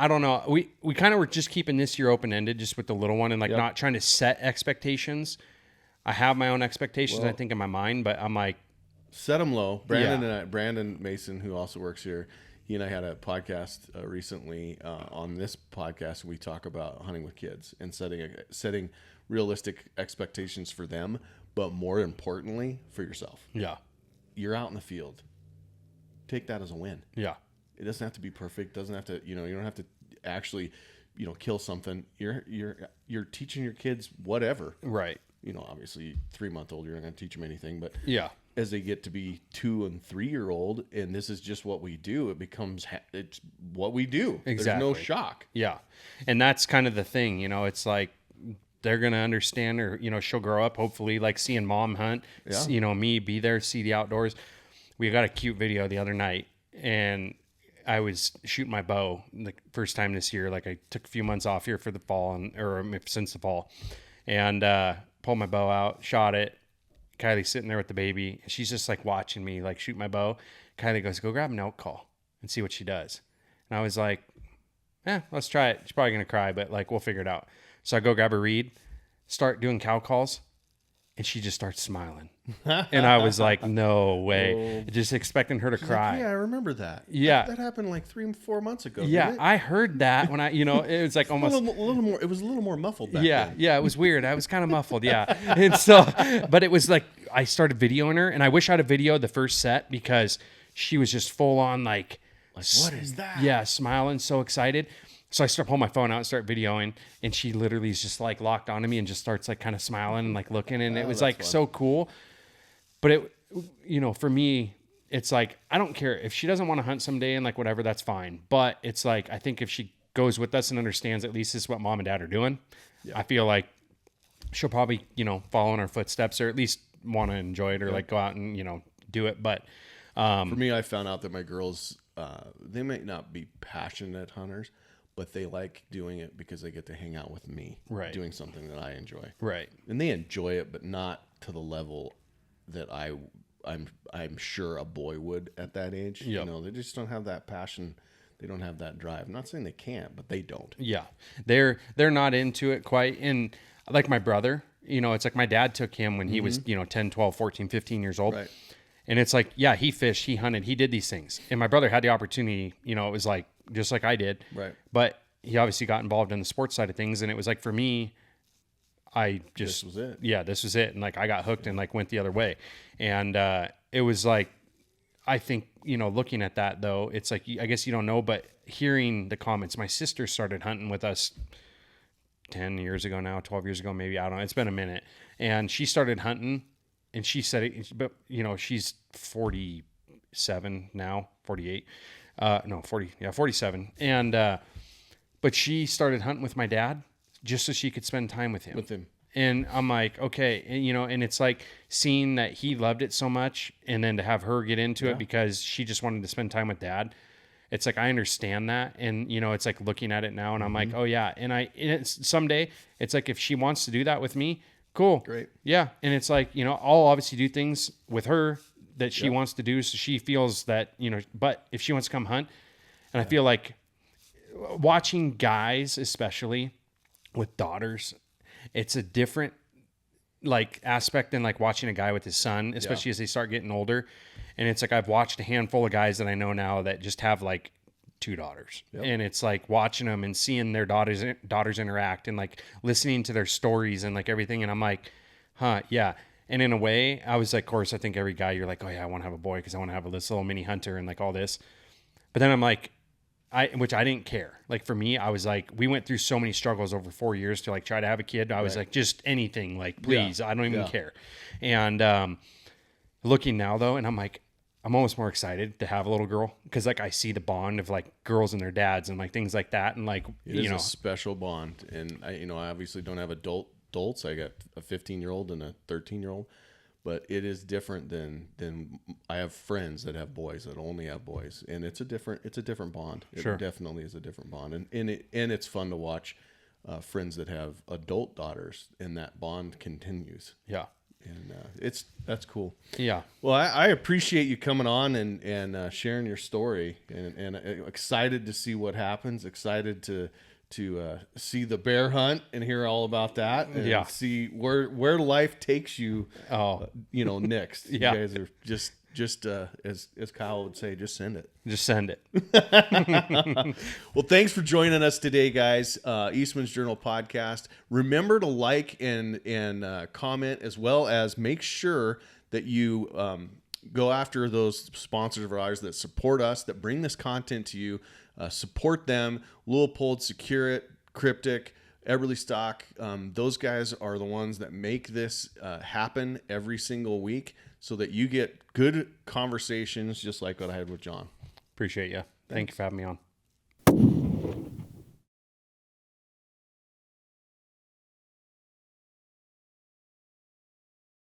don't know. We kind of were just keeping this year open-ended just with the little one and not trying to set expectations. I have my own expectations, I think, in my mind, but I'm like, set them low. Brandon Mason, who also works here, he and I had a podcast recently. On this podcast, we talk about hunting with kids and setting realistic expectations for them, but more importantly, for yourself. Yeah. You're out in the field. Take that as a win. Yeah. It doesn't have to be perfect. Doesn't have to, you don't have to actually, kill something. You're teaching your kids whatever. Right. Obviously 3-month-old, you're not going to teach them anything, but as they get to be 2 and 3-year-old, and this is just what we do, it's what we do. Exactly. There's no shock. Yeah. And that's kind of the thing, it's like they're going to understand, or, she'll grow up, hopefully, like seeing mom hunt, me be there, see the outdoors. We got a cute video the other night, and I was shooting my bow the first time this year. Like I took a few months off here for the fall since the fall, and pulled my bow out, shot it. Kylie's sitting there with the baby. She's just like watching me like shoot my bow. Kylie goes, go grab an elk call and see what she does. And I was like, let's try it. She's probably going to cry, but like, we'll figure it out. So I go grab a reed, start doing cow calls, and she just starts smiling. And I was like, no way. Just expecting her to cry. Like, I remember that. Yeah. That happened like 3-4 months ago. Yeah. Didn't it? I heard that when it was like almost a little more. It was a little more muffled back then. Yeah. It was weird. I was kind of muffled. Yeah. And so, but it was like, I started videoing her, and I wish I had a video the first set, because she was just full on like what is that? Yeah. Smiling, so excited. So I start pulling my phone out and start videoing, and she literally is just like locked onto me and just starts like kind of smiling and like looking, and it was like fun. So cool. But it, for me, it's like, I don't care if she doesn't want to hunt someday and like whatever, that's fine. But it's like, I think if she goes with us and understands at least this is what mom and dad are doing, I feel like she'll probably, follow in our footsteps, or at least want to enjoy it, or like go out and, do it. But for me, I found out that my girls, they might not be passionate hunters, but they like doing it because they get to hang out with me, doing something that I enjoy. Right. And they enjoy it, but not to the level that I'm sure a boy would at that age. Yep. They just don't have that passion. They don't have that drive. I'm not saying they can't, but they don't. Yeah. They're not into it quite. And like my brother, it's like my dad took him when he was, 10, 12, 14, 15 years old. Right. And it's like, yeah, he fished, he hunted, he did these things. And my brother had the opportunity, it was like, just like I did. Right. But he obviously got involved in the sports side of things. And it was like, for me, this was it. Yeah, this was it. And like, I got hooked and like went the other way. And it was like, I think, looking at that though, it's like, I guess you don't know, but hearing the comments, my sister started hunting with us 10 years ago now, 12 years ago, maybe, I don't know. It's been a minute. And she started hunting, and she said it, but she's 47 now, 48. 47. And, but she started hunting with my dad just so she could spend time with him. And I'm like, okay. And, and it's like seeing that he loved it so much, and then to have her get into it because she just wanted to spend time with dad. It's like, I understand that. And, it's like looking at it now, and I'm like, oh yeah. And it's someday it's like, if she wants to do that with me, cool. Great. Yeah. And it's like, I'll obviously do things with her that she wants to do. So she feels that, but if she wants to come hunt, and I feel like watching guys, especially with daughters, it's a different like aspect than like watching a guy with his son, especially as they start getting older. And it's like, I've watched a handful of guys that I know now that just have like 2 daughters. Yep. And it's like watching them and seeing their daughters interact, and like listening to their stories and like everything. And I'm like, yeah. And in a way, I was like, of course, I think every guy, you're like, oh yeah, I want to have a boy because I want to have this little mini hunter and like all this. But then I'm like, which I didn't care. Like for me, I was like, we went through so many struggles over 4 years to like try to have a kid. I was like, just anything, like please, I don't even care. And looking now though, and I'm like, I'm almost more excited to have a little girl, because like I see the bond of like girls and their dads and like things like that, and like it is a special bond. And I obviously don't have adults. I got a 15-year-old and a 13-year-old, but it is different than I have friends that have boys that only have boys, and it's a different bond. Sure. It definitely is a different bond, and it's fun to watch friends that have adult daughters, and that bond continues. Yeah. And that's cool. Yeah. Well, I appreciate you coming on and sharing your story, and excited to see what happens. Excited to see the bear hunt and hear all about that, and see where life takes you. Next. Yeah. You guys are just as Kyle would say, just send it. Just send it. Well, thanks for joining us today, guys. Eastmans Journal Podcast. Remember to like and comment, as well as make sure that you go after those sponsors of ours that support us, that bring this content to you. Support them. Leupold, Secure It, Cryptic, Eberly Stock. Those guys are the ones that make this happen every single week, so that you get good conversations just like what I had with Jon. Appreciate you. Thank you for having me on.